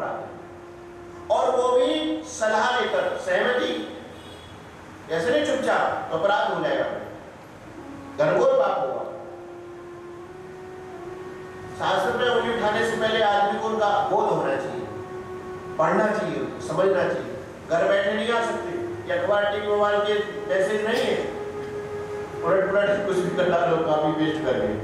अपराध है, और वो भी सलाह लेकर, सहमति, ऐसे नहीं चुपचाप, तो अपराध हो जाएगा, घनघोर पाप होगा। शास्त्र में उंगली उठाने से पहले आदमी को उनका बोध होना चाहिए, पढ़ना चाहिए, समझना चाहिए। घर बैठे नहीं आ सकते, या अखबार टीवी मोबाइल के मैसेज नहीं है, उलट पुलट कुछ भी कर डालो, कॉपी पेस्ट कर गए।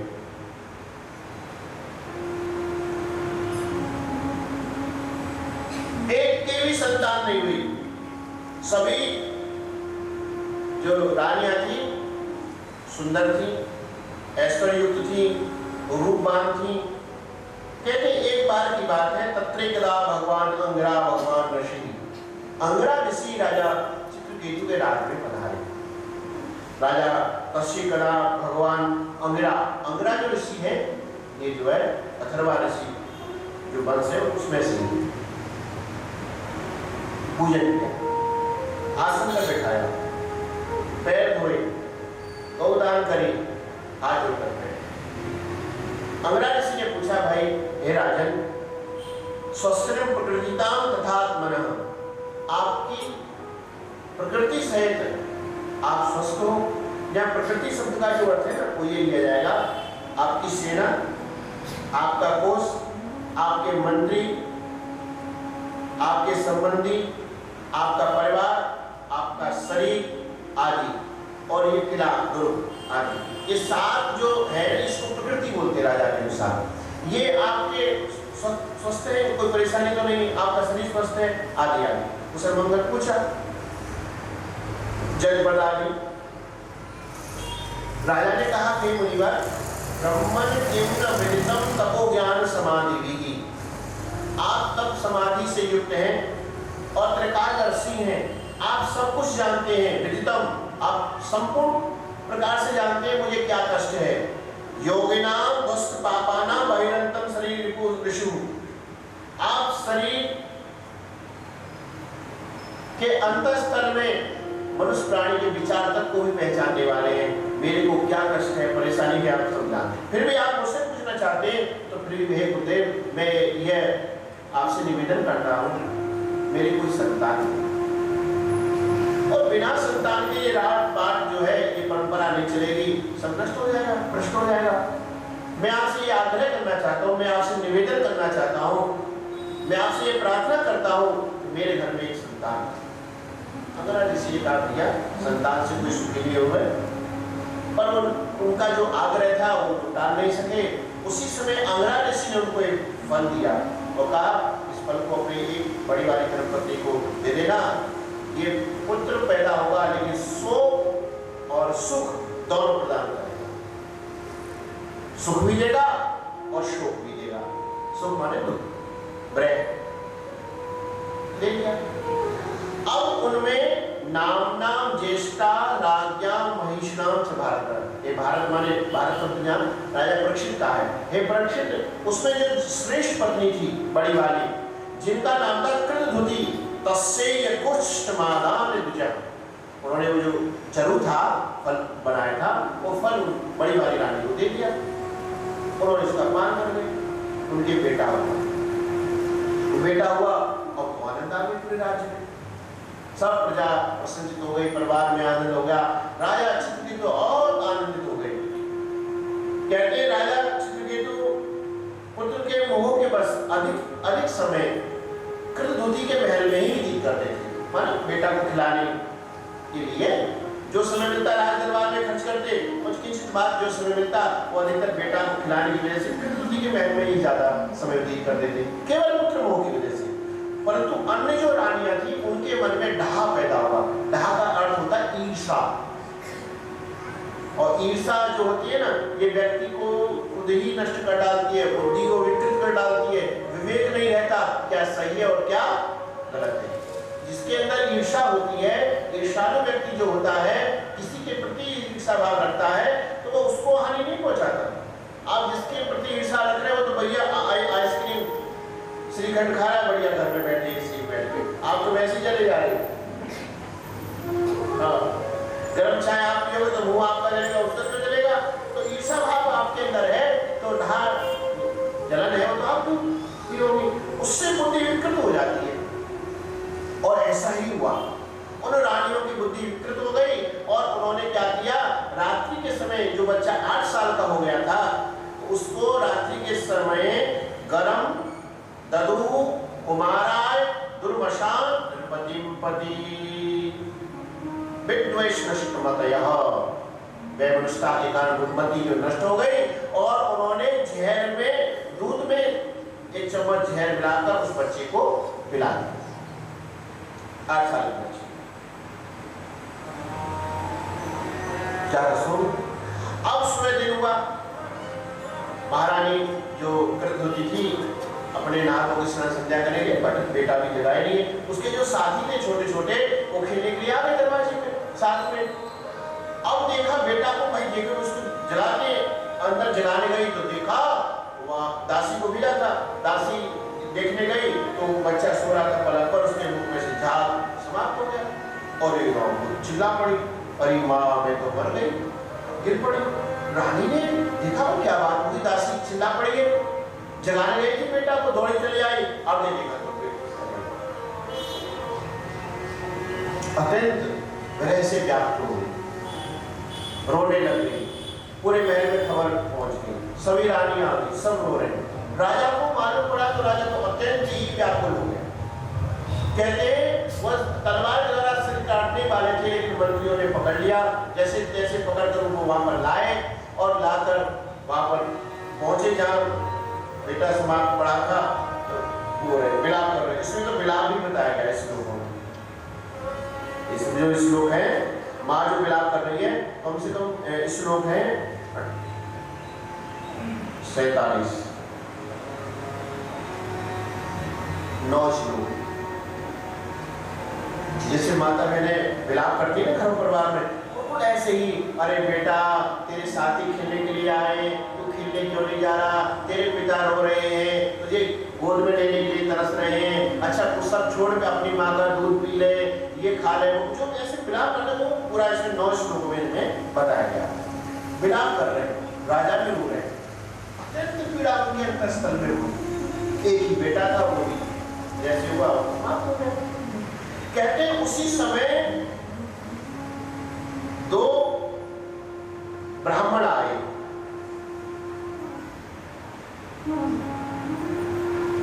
एक की भी संतान नहीं हुई। सभी जो रानियां थी सुंदर थी, ऐश्वर्य युक्त थी, रूपवान थी। कहते एक बार की बात है, तत्रेकदा भगवान अंगिरा भगवान ऋषि, अंगिरा ऋषि राजा चित्रकेतु के राज में पधारे। राजा तक्षशिला भगवान अंगिरा, अंगिरा जो ऋषि है, ये जो है अथर्वा ऋषि जो वंश है उसमें से पूजन किया, आसन में बैठाया, पैर धोए, गौदान करी, हाथ जोड़कर बैठे। अंगिरा ऋषि ने पूछा, भाई हे राजन, स्वस्थं प्रकृतितां तथात्मनः, आपकी प्रकृति सहित आप स्वस्थ हो। या प्रकृति शब्द का जो अर्थ है ना, वो ये लिया जाएगा, आपकी सेना, आपका कोष, आपके मंत्री, आपके संबंधी, आपका परिवार, आपका शरीर आदि, और ये किला दुर्ग आदि, ये सात जो है इसको प्रकृति बोलते राजा के अनुसार। ये आपके स्वस्थ है, कोई परेशानी तो नहीं, आपका शरीर स्वस्थ है आदि आदि। उसे मंगल पूछा, जज बदाली, राजा ने कहा, हे मुनिवर, ब्रह्मण केवल विदितम तपो ज्ञान समाधि विधि, आप तप समाधि से युक्त हैं और त्रिकालदर्शी हैं, आप सब कुछ जानते हैं, विदितम, आप संपूर्ण प्रकार से जानते हैं मुझे क्या कष्ट है। योगिनाम दुष्ट पापानाम बहिरंतम शरीर रिपु, आप शरीर के अंतःस्थल में मनुष्य प्राणी के विचार तक को भी पहचानने वाले हैं, मेरे को क्या कष्ट है, परेशानी है, आप समझा। फिर भी आप मुझसे पूछना चाहते हैं, तो फिर भी हे गुरुदेव, मैं यह आपसे निवेदन करता हूँ, मेरी कोई संतान नहीं, और बिना संतान के ये रात बात जो है, ये परंपरा नहीं चलेगी, सब नष्ट हो जाएगा, भ्रष्ट हो जाएगा। मैं आपसे ये आग्रह करना चाहता हूँ, मैं आपसे निवेदन करना चाहता हूँ, मैं आपसे ये प्रार्थना करता हूँ, मेरे घर में एक संतान। अंगिरा ऋषि का दिया, संतान से कोई सुखी नहीं हुए, पर उनका जो आग्रह था वो टाल नहीं सके। उसी समय अंगिरा ऋषि ने उनको एक फल दिया और कहा, इस फल को अपनी एक बड़ी वाली धर्मपत्नी को दे देना, ये पुत्र पैदा होगा लेकिन शोक और सुख दोनों प्रदान करेगा, सुख भी देगा और शोक भी देगा। सुख माने दुख, ब्रेक ले लिया। अब उनमें नाम ज्येष्ठा राज्ञा महिषणाम च भारत, ये भारत माने भारत शब्द जान राजा परीक्षित का है। हे परीक्षित, उसमें जो श्रेष्ठ पत्नी थी बड़ी वाली, जिनका नाम था कृतधुति, तस्से यकुष्टमादान द्विजा, उन्होंने वो जो चरु था, फल बनाया था, वो फल बड़ी वाली रानी को दे दिया, उन्होंने उसका पान कर लिया, उनके बेटा हुआ, बेटा हुआ और तो आनंद आ गया पूरे राज्य में, सब प्रजा प्रसन्नचित हो गई, परिवार में आनंद हो गया, राजा चित्रकेतु और आनंदित हो गए। कहते राजा चित्रकेतु पुत्र के मोह के बस अधिक समय कृतधुति के महल में ही व्यतीत करते थे, माने बेटा को खिलाने के लिए जो समय मिलता राज दरबार में खर्च करते, कुछ किंचित बात जो समय मिलता वो अधिकतर बेटा को खिलाने की वजह से कृतधुति के महल में ही ज्यादा समय व्यतीत करते थे, केवल पुत्र मोह की वजह से। परंतु अन्य जो रानियां थी उनके मन में डाह पैदा हुआ। डाह का अर्थ होता है ईर्षा, और ईर्षा जो होती है ना, ये व्यक्ति को खुद ही नष्ट कर डालती है, बुद्धि को विकृत कर डालती है, विवेक नहीं रहता क्या सही है और क्या गलत है। जिसके अंदर ईर्षा होती है, ईर्षालु व्यक्ति जो होता है, किसी के प्रति ईर्षा भाव रखता है, तो वो उसको हानि नहीं पहुंचाता। आप जिसके प्रति ईर्षा रख रहे हो, तो भैया आइसक्रीम श्रीखंड खा रहा है बढ़िया, घर में बैठे इसी बैठ के, आप तो वैसे चले जा रहे हो। हाँ, गर्म चाय आप पियोगे तो मुंह आपका जलेगा, उसका तो जलेगा। तो ईर्षा भाव आपके अंदर है, तो ढार जलन है तो आप पियोगे, उससे बुद्धि विकृत ऐसा ही हुआ। उन रानियों की बुद्धि विकृत हो गई और उन्होंने क्या किया, रात्रि के समय जो बच्चा 8 साल का हो गया था उसको रात्रि के समय गरम ददु कुमाराय दुर्मशान पति विद्वेष नष्टमतयः, वैमनस्यता के कारण गुणमती जो नष्ट हो गई और उन्होंने जहर में दूध में 1 चम्मच जहर मिलाकर उस बच्चे को पिला दिया। 8 साल के बच्चे क्या रसूल। अब सुबह दिन हुआ, महारानी जो कृत होती थी अपने नाकों को स्नान संध्या करेंगे, बट बेटा भी जगाए नहीं है। उसके जो साथी थे छोटे छोटे वो खेलने के लिए आ गए दरवाजे पे साथ में। अब देखा बेटा को, भाई देखो उसको जगाने अंदर जगाने गई तो देखा वहाँ दासी को मिला था। दासी देखने गई तो बच्चा सो रहा था पलंग पर, उसके मुख में से झाग समाप्त हो गया और एक चिल्ला पड़ी, अरे माँ मैं तो मर गई, गिर पड़ी। रानी ने देखा वो क्या बात हुई, दासी चिल्ला पड़ी है, जगाने गई थी बेटा को, दौड़ी चली आई। अब ने देखा तो अत्यंत ग्रह से व्याप्त हो गई, रोने लग गई। पूरे महल में खबर पहुंच गई, सभी रानी आ गई, सब रो रहे। राजा को मालूम पड़ा तो राजा तो अत्यंत ही व्याकुल हो गया। कहते वह तलवार द्वारा सिर काटने वाले थे, लेकिन मंत्रियों ने पकड़ लिया, जैसे तैसे पकड़कर उनको वहां पर लाए और लाकर वहां पर पहुंचे जहां बेटा समाप्त पड़ा था। तो वो विलाप कर रहे, इसमें तो विलाप भी बताया गया श्लोकों में। इसमें जो श्लोक है, माँ जो विलाप कर रही है, कम से कम श्लोक है 47, 9 श्लोक। जैसे माता बहनें विलाप करती है ना घर परिवार में, बिल्कुल ऐसे ही, अरे बेटा तेरे साथी खेलने के लिए आए, तू खेलने क्यों नहीं जा रहा, तेरे पिता रो रहे हैं, तुझे गोद में लेने के लिए तरस रहे हैं, अच्छा तू सब छोड़ के अपनी माँ का दूध पी ले, ये खा ले, वो जो ऐसे विलाप करने को पूरा इसमें 9 श्लोकों में बताया गया। विलाप कर रहे हैं, राजा भी रो रहे हैं, अत्यंत पीड़ा उनके अंतःस्थल में हुई। एक ही बेटा था, वो भी जैसे हुआ समाप्त हो गया। कहते हैं उसी समय 2 ब्राह्मण आए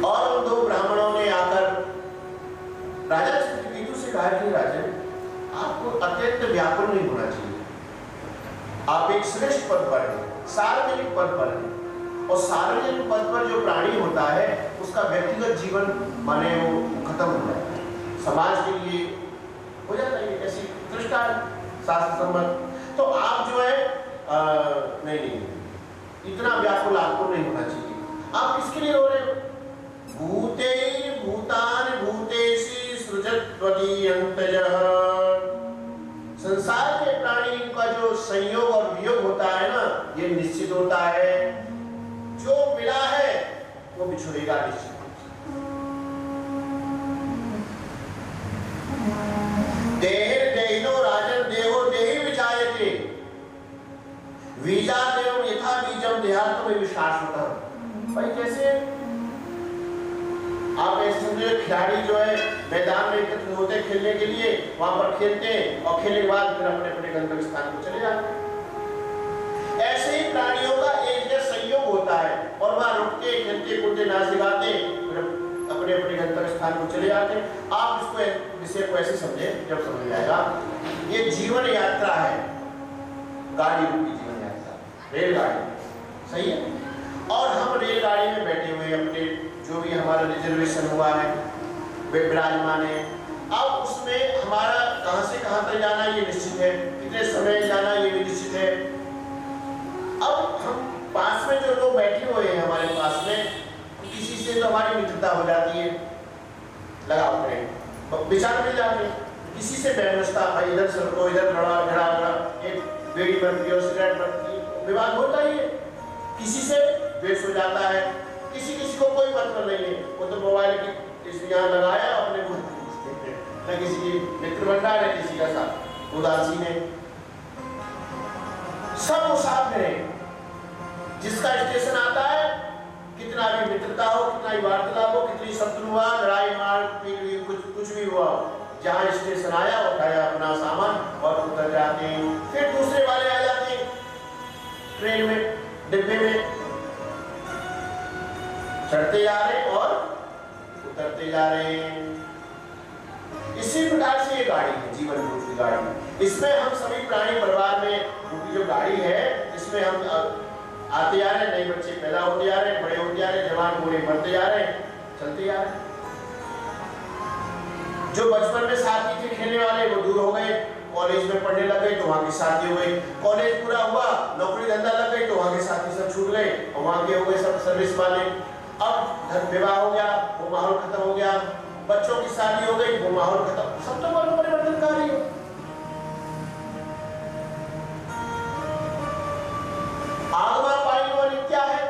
और उन 2 ब्राह्मणों ने आकर राजा चित्रकेतु से कहा कि राजन आपको अत्यंत व्याकुल नहीं होना चाहिए, आप एक श्रेष्ठ पद पर हैं, सार्वजनिक पद पर हैं, और सार्वजनिक पद पर जो प्राणी होता है उसका व्यक्तिगत जीवन माने वो खत्म हो जाता है, समाज के लिए हो जाता है, ऐसी दृष्टा शास्त्र सम्मत। तो आप जो है नहीं इतना व्याकुल आपको नहीं होना चाहिए। आप किसके लिए रो रहे हो? भूते भूतान भूतेषु सृजत्वदीयन्तजः, संसार के प्राणी का जो संयोग और वियोग होता है ना, ये निश्चित होता है, जो मिला है वो बिछुड़ेगा निश्चित। देहिर देहिनो राजन देहो देहि विजायते, बीजा देव यथा बीजम देहात्म विशाश्वतः। भाई जैसे आप ऐसे समझे खिलाड़ी जो है मैदान में एकत्र होते हैं खेलने के लिए, वहां पर खेलते हैं और खेलने के बाद फिर अपने अपने गंतव्य स्थान को चले जाते हैं। ऐसे ही प्राणियों का एक जैसा संयोग होता है और वहां रुकते खेलते कूदते नाच गाते अपने अपने गंतव्य स्थान को चले जाते हैं। आप इसको विषय को ऐसे समझे, जब समझ आएगा ये जीवन यात्रा है, गाड़ी रूपी जीवन यात्रा, रेलगाड़ी, सही है। और हम रेलगाड़ी में बैठे हुए अपने जो भी हमारा रिजर्वेशन हुआ है विराजमान है। अब उसमें हमारा कहां से कहां तक जाना ये निश्चित है, कितने समय जाना ये भी निश्चित है। अब हम पास में जो लोग बैठे हुए हैं हमारे पास में, किसी से तो हमारी मित्रता हो जाती है, लगाव करें, विचार मिल जाते हैं। किसी से बेमस्ता, भाई इधर सड़को इधर झगड़ा, एक बेड़ी बनती है सिगरेट बनती है, विवाद होता ही है। किसी से द्वेष हो जाता है, किसी किसी को कोई मतलब नहीं है, वो तो मोबाइल की इस यहाँ लगाया अपने को न किसी की मित्र बन है किसी का साथ उदासीन है, सब वो साथ में जिसका स्टेशन आता है, कितना भी मित्रता हो, कितना भी वार्तालाप हो, कितनी शत्रु हुआ, लड़ाई मार कुछ भी हुआ, जहाँ स्टेशन आया उठाया अपना सामान और उतर जाते हैं। फिर दूसरे वाले आ जाते हैं ट्रेन में, डिब्बे में, चढ़ते जा रहे हैं और उतरते जा रहे हैं। इसी प्रकार से ये गाड़ी है, जीवन रूपी गाड़ी। इसमें हम सभी प्राणी परिवार में रूपी जो गाड़ी है, इसमें हम आते जा रहे हैं, नए बच्चे पैदा होते जा रहे हैं, बड़े होते जा रहे हैं, जवान बूढ़े मरते जा रहे हैं, चलते जा रहे हैं। जो बचपन में साथी थे खेलने वाले वो दूर हो गए, कॉलेज में पढ़ने लग गए तो वहाँ के साथी हो गए, कॉलेज पूरा हुआ, नौकरी धंधा लग गई तो वहाँ के साथी सब छूट गए और वहाँ के हो गए सब सर्विस वाले। अब घर विवाह हो गया, वो माहौल खत्म हो गया, बच्चों की शादी हो गई, वो माहौल खत्म, सब तो बहुत परिवर्तनकारी हो। आगमा पाइनो नित्या है,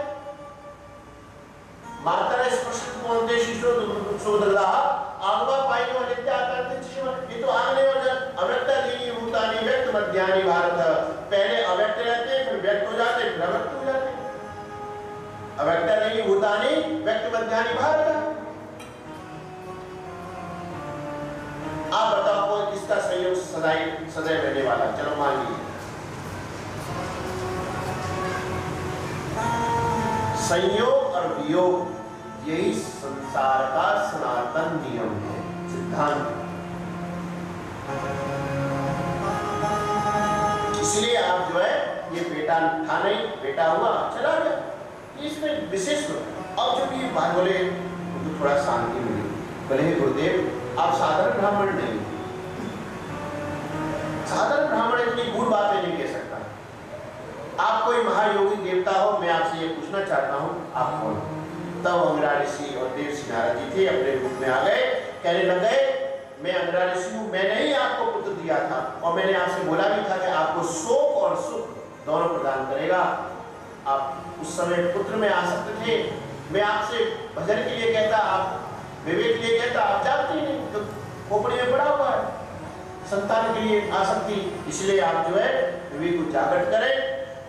मातरा स्पर्शित कौनते शिशो सुदृढ़ा आगमा पाइनो नित्या करते जीवन। ये तो आगने और अव्यक्त दीनी भूतानी व्यक्त मध्यानि भारत। पहले अव्यक्त रहते हैं, फिर व्यक्त हो जाते हैं, फिर अव्यक्त हो जाते हैं। अव्यक्त दीनी भूतानी व्यक्त मध्यानि भारत। आप बताओ कोई किसका संयोग सदैव रहने वाला? चलो मान लीजिए संयोग और वियोग यही संसार का सनातन नियम है, सिद्धांत। इसलिए आप जो है ये बेटा था नहीं, बेटा हुआ चला गया, इसमें विशेष। अब जब ये बात बोले तो थोड़ा शांति मिली। बोले गुरुदेव आप साधारण ब्राह्मण नहीं, साधारण ब्राह्मण इतनी गूढ़ बातें नहीं कह सकता। आप कोई महायोगी देवता हो, मैं आपसे ये पूछना चाहता हूँ आप कौन? तब अंगिरा ऋषि और देवर्षि नारद जी थे, अपने रूप में आ गए, कहने लग गए मैं अंगिरा ऋषि हूँ, मैंने ही आपको पुत्र दिया था और मैंने आपसे बोला भी था कि आपको शोक और सुख दोनों प्रदान करेगा। आप उस समय पुत्र में आ सकते थे, मैं आपसे भजन के लिए कहता, आप विवेक के लिए कहता, आप जानते ही नहीं, तो खोपड़ी में पड़ा हुआ है संतान के लिए आसक्ति। इसलिए आप जो है विवेक को जागृत करें,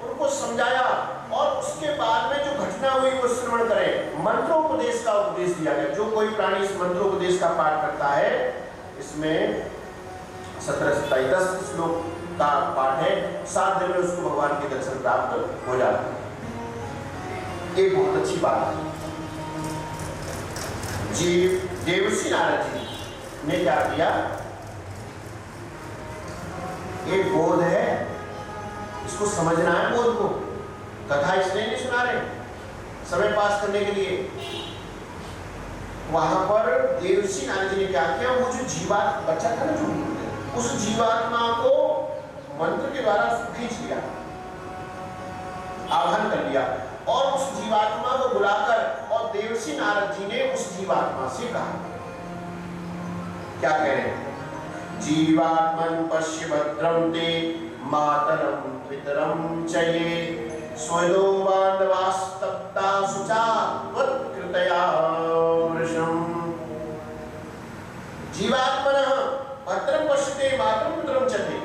उनको समझाया और उसके बाद में जो घटना हुई वो श्रवण करें। मंत्रोपदेश का उपदेश दिया गया। जो कोई प्राणी इस मंत्रोपदेश का पाठ करता है, इसमें 17-10 श्लोक का पाठ है, 7 दिन में उसको भगवान के दर्शन प्राप्त हो जाते हैं। एक बहुत अच्छी बात है। जीव देवर्षि नारद जी ने क्या किया, एक बोध है, इसको समझना है बोध को। कथा इसलिए नहीं सुना रहे समय पास करने के लिए। वहां पर देवर्षि नारद जी ने क्या किया, वो जो जीवात्मा बच्चा था ना, जो उस जीवात्मा को मंत्र के द्वारा खींच लिया, आह्वान कर लिया और उस जीवात्मा को बुलाकर, और देवर्षि नारद जी ने उस जीवात्मा से कहा, क्या कह रहे हैं, जीवात्मन पश्य भद्रम ते मातरम पितरम चये स्वयो बांधवास्तप्ता सुचा त्वत्कृतया वृषम्। जीवात्मनः भद्रम पश्यते मातरम पितरम चये।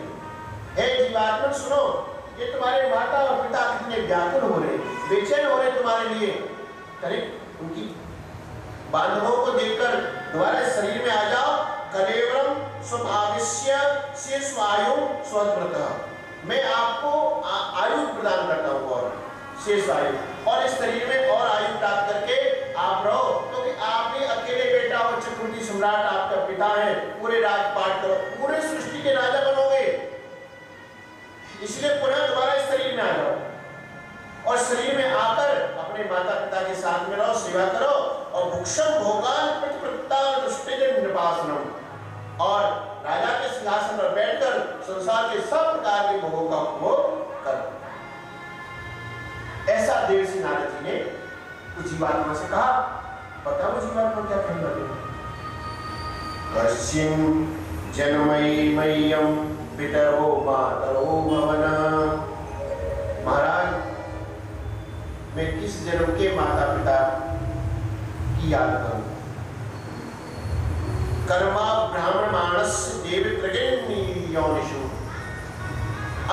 हे जीवात्मन सुनो, ये तुम्हारे माता और पिता कितने व्याकुल हो रहे, बेचैन हो रहे तुम्हारे लिए। करीब उनकी बांधवों को देखकर तुम्हारे शरीर में आ जाओ। कलेवरम स्वभाविष्य से स्वायु स्वतंत्रतः, मैं आपको आयु प्रदान करता हूँ और शेष आयु, और इस शरीर में और आयु प्राप्त करके आप रहो, क्योंकि आप ही अकेले बेटा और चक्रवर्ती सम्राट आपका पिता है। पूरे राजपाट करो, पूरे सृष्टि के राजा बनोगे, इसलिए पुनः दोबारा इस शरीर में आ जाओ और शरीर में आकर अपने माता पिता के साथ में रहो, सेवा करो और भुक्षम भोगान प्रतिपत्ता दुष्टेजन निपासनम, और राजा के सिंहासन पर बैठकर संसार के सब प्रकार के भोगों का उपभोग करो। ऐसा देवर्षि नारद जी ने उस जीवात्मा से कहा। बताओ जीवात्मा क्या कहने लगे, कश्चिन जन्मयि मह्यम पितरो मातरो भवन। महाराज मैं किस जन्म के माता पिता की याद करूं। कर्मा ब्राह्मण मानस देव योनिषु।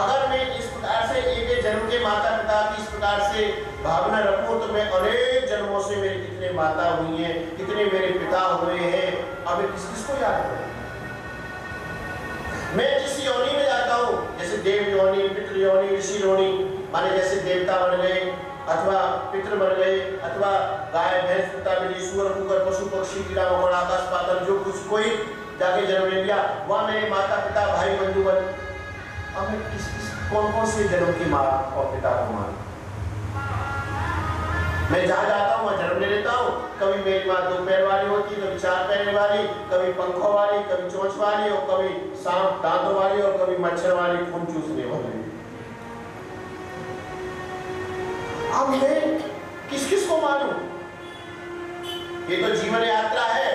अगर मैं इस प्रकार से एक जन्म के माता पिता की इस प्रकार से भावना रखूं तो मैं अनेक जन्मों से मेरे कितने माता हुई हैं, कितने मेरे पिता हुए हैं, अब किस किस को याद करूं। मैं जिस योनि में जाता हूँ, जैसे देव योनि, पितृ योनि, ऋषि योनि, माने जैसे देवता बन गए अथवा पितृ बन गए अथवा गाय भैंस कुत्ता बिल्ली सूअर कुकर पशु पक्षी कीड़ा मकोड़ा आकाश पाताल जो कुछ कोई जाके जन्म ले लिया, वहाँ मेरे माता पिता भाई बंधु बन। अब मैं कौन कौन से जन्म की माँ और पिता को मानूं? मैं जहाँ जाता हूँ वहाँ जन्म ले लेता हूँ। कभी मेरी माँ 2 पैर वाली होती, कभी 4 पैर वाली, कभी पंखों वाली, कभी चोंच वाली और कभी सांप दांतों वाली और कभी मच्छर वाली खून चूसने वाली। अब मैं किस किस को मानूं? ये तो जीवन यात्रा है,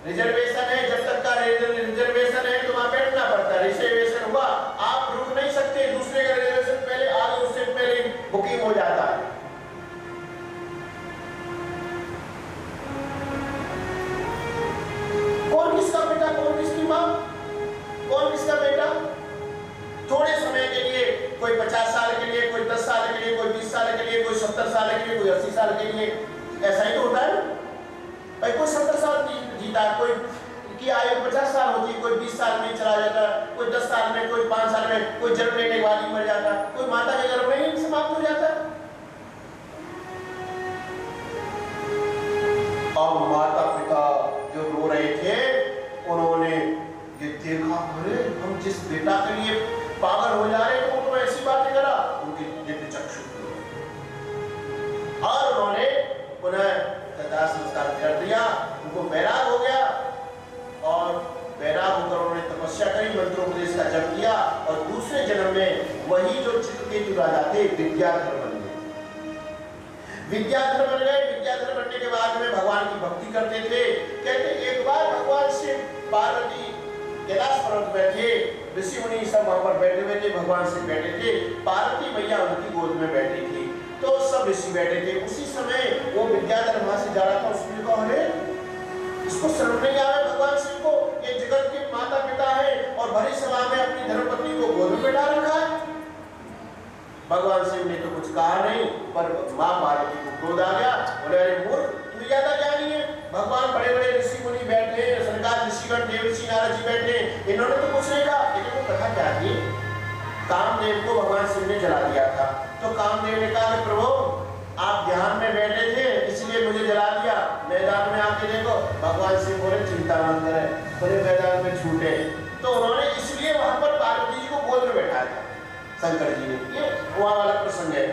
रिजर्वेशन है। जब तक का रिजर्वेशन है तो वहां बैठना पड़ता है। रिजर्वेशन हुआ, आप रुक नहीं सकते, दूसरे का रिजर्वेशन पहले आगे उससे पहले बुकिंग हो जाता है। कौन किसका बेटा, कौन किसकी मां, कौन किसका बेटा? थोड़े समय के लिए, कोई 50 साल के लिए, कोई 10 साल के लिए, कोई 20 साल के लिए, कोई 70 साल के लिए, कोई 80 साल के लिए, ऐसा ही तो होता है। भाई कोई 70 साल जीता है, कोई की आयु 50 साल होती है, कोई 20 साल में चला जाता है, कोई 10 साल में, कोई 5 साल में, कोई जन्म लेने के बाद ही मर जाता है, कोई माता के गर्भ में ही समाप्त हो जाता है। और माता पिता जो रो रहे थे, उन्होंने ये देखा, अरे हम जिस बेटा के लिए पागल हो जा रहे हैं वो तो ऐसी बातें करा, उनके दिव्य चक्षु और उन्होंने पुनः कथा संस्कार कर दिया, उनको वैराग हो गया और वैराग होकर उन्होंने तपस्या करी, मंत्रोपदेश का जप किया और दूसरे जन्म में वही जो चित्रकेतु राजा थे विद्याधर बन गए। विद्याधर बन गए। विद्याधर बनने के बाद में भगवान की भक्ति करते थे। कहते एक बार भगवान शिव पार्वती कैलाश पर्वत बैठे, ऋषि मुनि सब वहां पर बैठे हुए थे, भगवान शिव बैठे थे, पार्वती मैया उनकी गोद में बैठी थी, तो सब ऋषि बैठे थे। उसी समय वो विद्याधर वहां से जा रहा था, उसने कहा अरे इसको शर्म नहीं आ रहा भगवान शिव को, ये जगत के माता पिता है और भरी सभा में अपनी धर्मपत्नी को गोद में बैठा रखा है। भगवान शिव ने तो कुछ कहा नहीं, पर माँ पार्वती को क्रोध आ गया। बोले अरे मूर्ख, तू ज्यादा ज्ञानी है, भगवान बड़े बड़े ऋषि मुनि बैठे, सनकादिक ऋषिगण देव ऋषि नारद जी बैठे, इन्होंने तो कुछ नहीं कहा। लेकिन वो कथा क्या थी, कामदेव को भगवान शिव ने जला दिया था। तो कामदेव ने कहा प्रभु आप ध्यान में बैठे थे इसलिए मुझे जला दिया, मैदान में आके देखो। भगवान शिव बोले चिंता मत करे, बोले मैदान में छूटे। तो उन्होंने इसलिए वहां पर पार्वती जी को गोद में बैठाया था शंकर जी ने। ये वहां वाला प्रसंग है।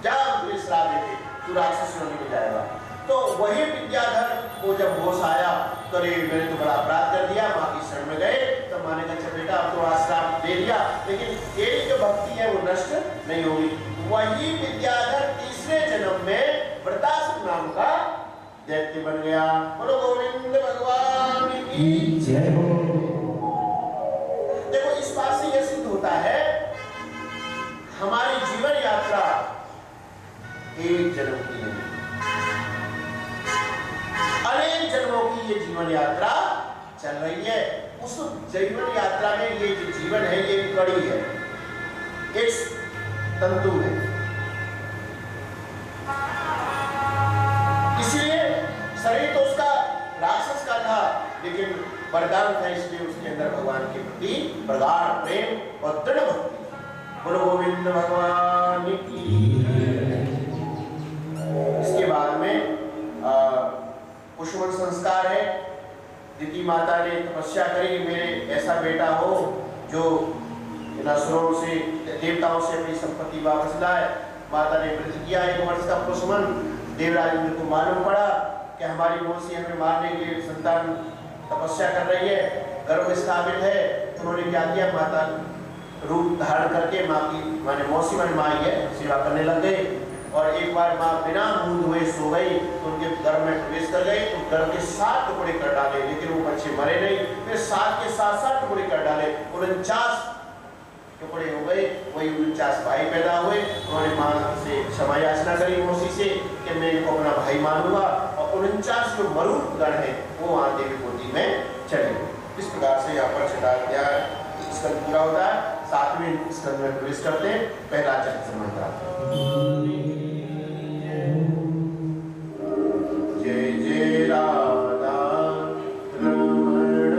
जब श्राप देते तू राक्षस योनि में जाएगा। तो वही विद्याधर को जब होश आया तो अरे मैंने तो बड़ा अपराध कर दिया, माँ की शरण में गए। तो माँ ने कहा अच्छा बेटा अब तो श्राप दे दिया, लेकिन तेरी जो भक्ति है वो नष्ट नहीं होगी। वही विद्याधर तीसरे जन्म में वृतासुर नाम का दैत्य बन गया। बोलो गोविंद भगवान की जय हो। देखो इस बात से यह सिद्ध होता है हमारी जीवन यात्रा एक जन्म की नहीं, अनेक जन्मों की ये जीवन यात्रा चल रही है। उस जीवन यात्रा में ये जो जीवन है ये कड़ी है, एक तंतु है। इसलिए शरीर तो उसका राक्षस का था, लेकिन वरदान था इसलिए उसके अंदर भगवान के प्रति प्रगाढ़ प्रेम और दृढ़ भक्ति। बोलो गोविंद भगवान की। इसके बाद में पुष्पन संस्कार है। दिति माता ने तपस्या करी मेरे ऐसा बेटा हो जो इन असुरों से देवताओं से अपनी संपत्ति वापस लाए। माता ने व्रत किया 1 वर्ष का पुष्पन। देवराज इंद्र को मालूम पड़ा कि हमारी मौसी हमें मारने के लिए संतान तपस्या कर रही है, गर्भ स्थापित है। उन्होंने क्या किया, माता रूप धारण करके माँ की माने मौसी माने माँ ही है सेवा करने लग गए। और एक बार माँ बिना मुंह धोए सो गई तो उनके गर्भ में प्रवेश कर गई, तो गर्भ के 7 टुकड़े कर डाले, लेकिन वो बच्चे मरे नहीं। फिर 7 के 7 टुकड़े कर डाले, 49 टुकड़े हो गए। वही 49 भाई पैदा हुए। उन्होंने माँ से क्षमा याचना करी मौसी से कि मैं इनको अपना भाई मानूंगा, और 49 जो मरुत गण है वो वहाँ देवी गोदी में चले। इस प्रकार से यहाँ पर 6वां अध्याय स्कंद पूरा होता है। 7वें स्कंद में प्रवेश करते हैं। पहला चरित्र मंत्र। जय जय राधा रमण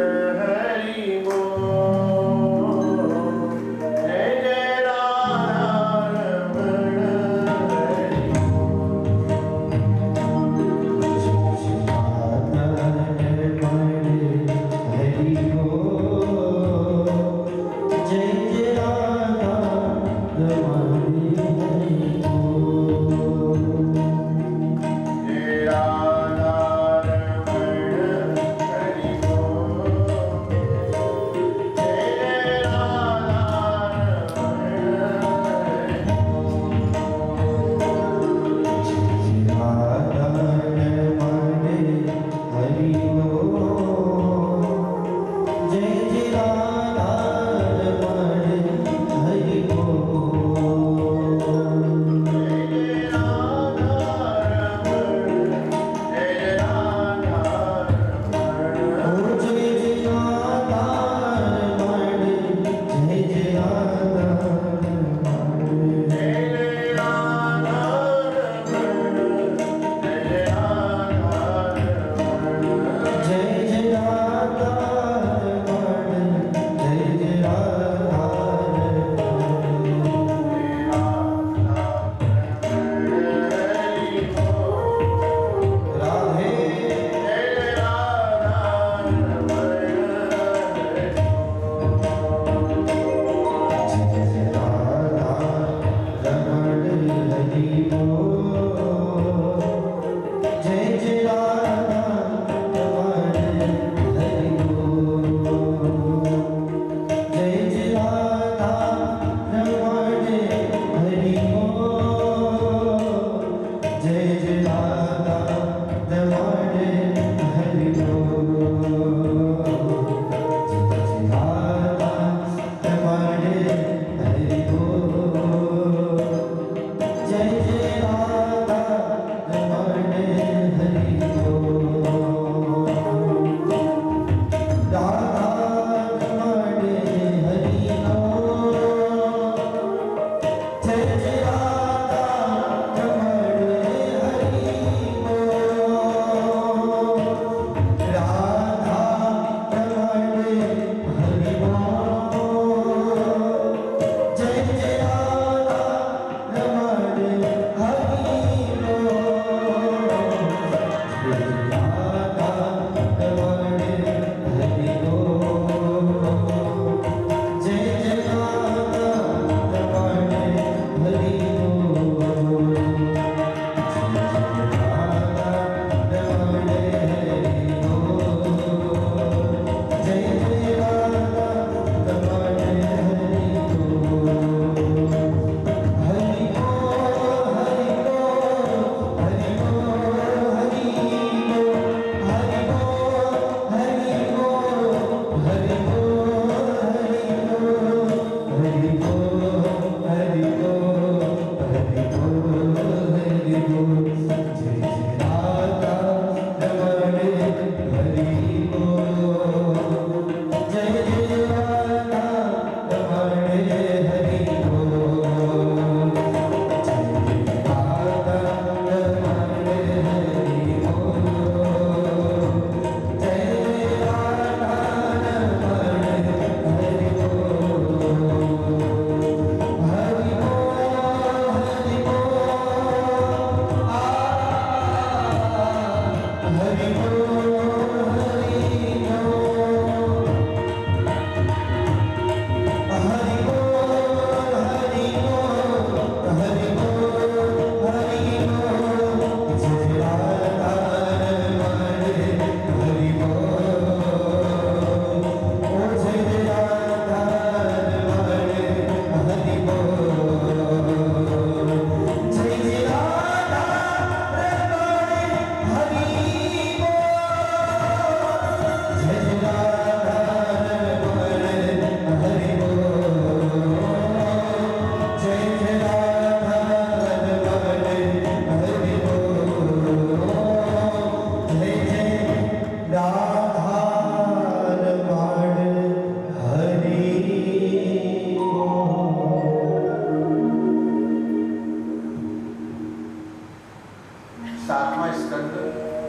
सातवां स्कंद,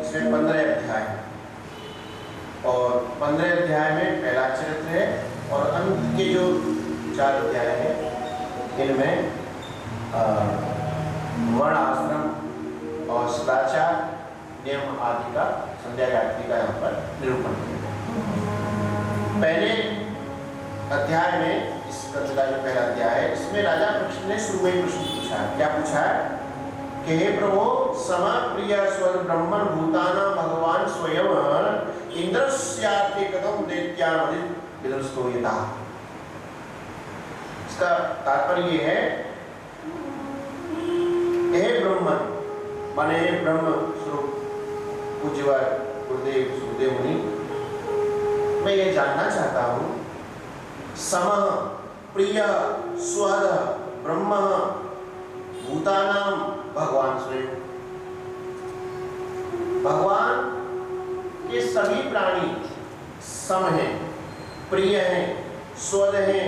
इसमें 15 अध्याय और 15 अध्याय में पहला चरित्र है और अंत के जो 4 अध्याय है इनमें वर्ण आश्रम और सदाचार नियम आदि का संध्या गायत्री का यहाँ पर निरूपण किया। पहले अध्याय में इस स्कंद का जो पहला अध्याय है इसमें राजा परीक्षित ने शुरू में प्रश्न पूछा है। क्या पूछा है कि हे प्रभु सम प्रिय स्वर ब्रह्मण भूताना भगवान स्वयं इंद्रस्यार्थे कथम दैत्यावधित विदुरस्तो यथा। इसका तात्पर्य ये है हे ब्रह्मन माने ब्रह्म स्वरूप पूज्यवर गुरुदेव सुखदेव मुनि, मैं ये जानना चाहता हूँ सम प्रिय स्वर ब्रह्म भूतानाम भगवान स्वयं, भगवान के सभी प्राणी सम हैं, प्रिय हैं, स्वर हैं,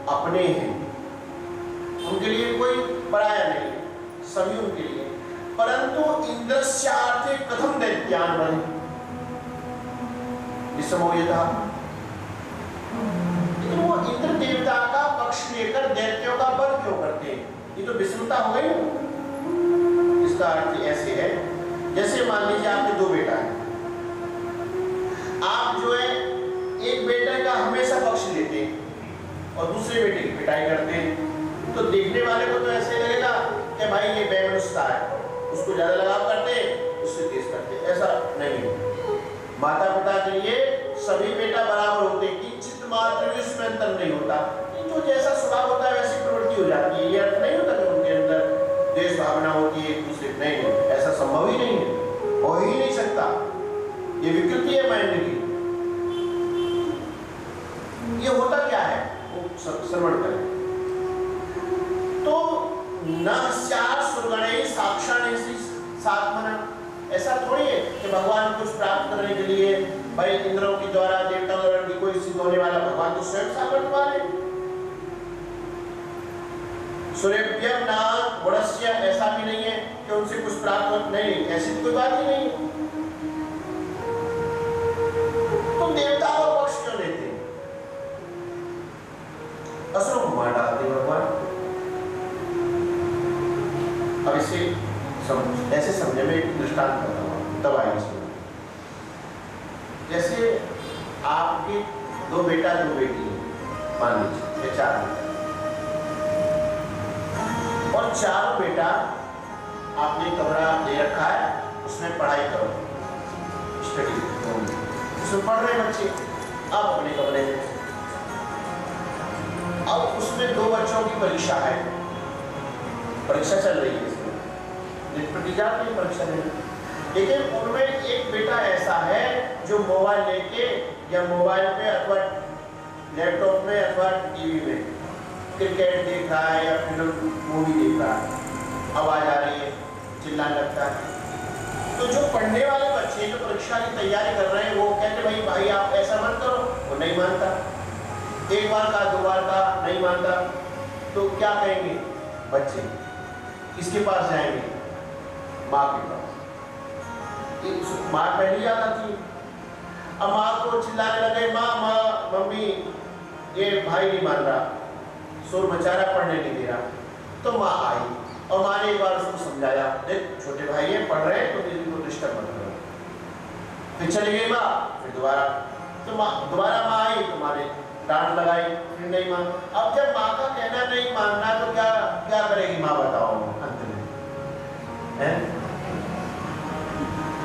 अपने हैं, उनके लिए कोई पराया नहीं, सभी उनके लिए। परंतु इंद्रस्यार्थे कथम दैत्यान बने विषमोयता, लेकिन वो इंद्र देवता का पक्ष लेकर दैत्यों का वध क्यों करते हैं? ये तो विषमता हो गई ना। इसका अर्थ ऐसे है जैसे मान लीजिए आपके 2 बेटा हैं, आप जो है एक बेटे का हमेशा पक्ष लेते हैं और दूसरे बेटे की पिटाई करते हैं, तो देखने वाले को तो ऐसे लगेगा कि भाई ये बेमनुष्यता है, उसको ज्यादा लगाव करते हैं, उससे तेज करते हैं। ऐसा नहीं है। माता पिता के लिए सभी बेटा बराबर होते हैं, किंचित मात्र भी उसमें अंतर नहीं होता। जो जैसा स्वभाव होता है वैसी प्रवृत्ति हो जाती है। ये अर्थ नहीं होता कि उनके अंदर द्वेष भावना होती है एक दूसरे को, नहीं, ऐसा संभव ही नहीं है, हो ही नहीं सकता। ये विकृति है माइंड की। ये होता क्या है वो श्रवण करें तो न स्वर्गणे साक्षाण सात्मना, ऐसा थोड़ी है कि भगवान कुछ प्राप्त करने के लिए भाई इंद्रों के द्वारा देवताओं द्वारा भी कोई सिद्ध होने वाला, भगवान तो स्वयं सामर्थ्यवान है। सूर्यभ्यम नाग वड़स्य, ऐसा भी नहीं है कि उनसे कुछ प्राप्त नहीं, ऐसी तो कोई बात ही नहीं। तो देवता का पक्ष क्यों लेते? असुरों को मार डालते भगवान। अब इसे ऐसे समझने में एक दृष्टांत करता हूँ, तब आएगी समझ। जैसे आपके 2 बेटा 2 बेटी है, मान लीजिए 4 बेटा, और 4 बेटा आपने कमरा दे रखा है, उसमें पढ़ाई करो, स्टडी उसमें पढ़ रहे बच्चे। अब अपने कमरे में अब उसमें 2 बच्चों की परीक्षा है, परीक्षा चल रही है, की परीक्षा देने, लेकिन उनमें एक बेटा ऐसा है जो मोबाइल लेके या मोबाइल पे अथवा लैपटॉप में अथवा टीवी में क्रिकेट देख रहा है या फिल्म मूवी देख रहा है, आवाज आ रही है, चिल्लाने लगता है। तो जो पढ़ने वाले बच्चे जो परीक्षा की तैयारी कर रहे हैं वो कहते भाई आप ऐसा मत करो, वो नहीं मानता, 1 बार का 2 बार का नहीं मानता, तो क्या कहेंगे बच्चे? किसके पास जाएंगे? माँ के पास। माँ पहली याद आती है। अब माँ को चिल्लाने लगे, माँ मम्मी ये भाई नहीं मान रहा, शोर मचा रहा, पढ़ने नहीं दे रहा। तो माँ आई और माँ ने एक बार उसको समझाया, देख छोटे भाई है, पढ़ रहे हैं तो दीदी को डिस्टर्ब मत करो। फिर चली गई माँ, फिर दोबारा दोबारा माँ आई, तुम्हारे डांट लगाई, फिर नहीं मान। अब जब माँ का कहना नहीं मानना तो क्या क्या करेगी माँ, बताओ अंत में है?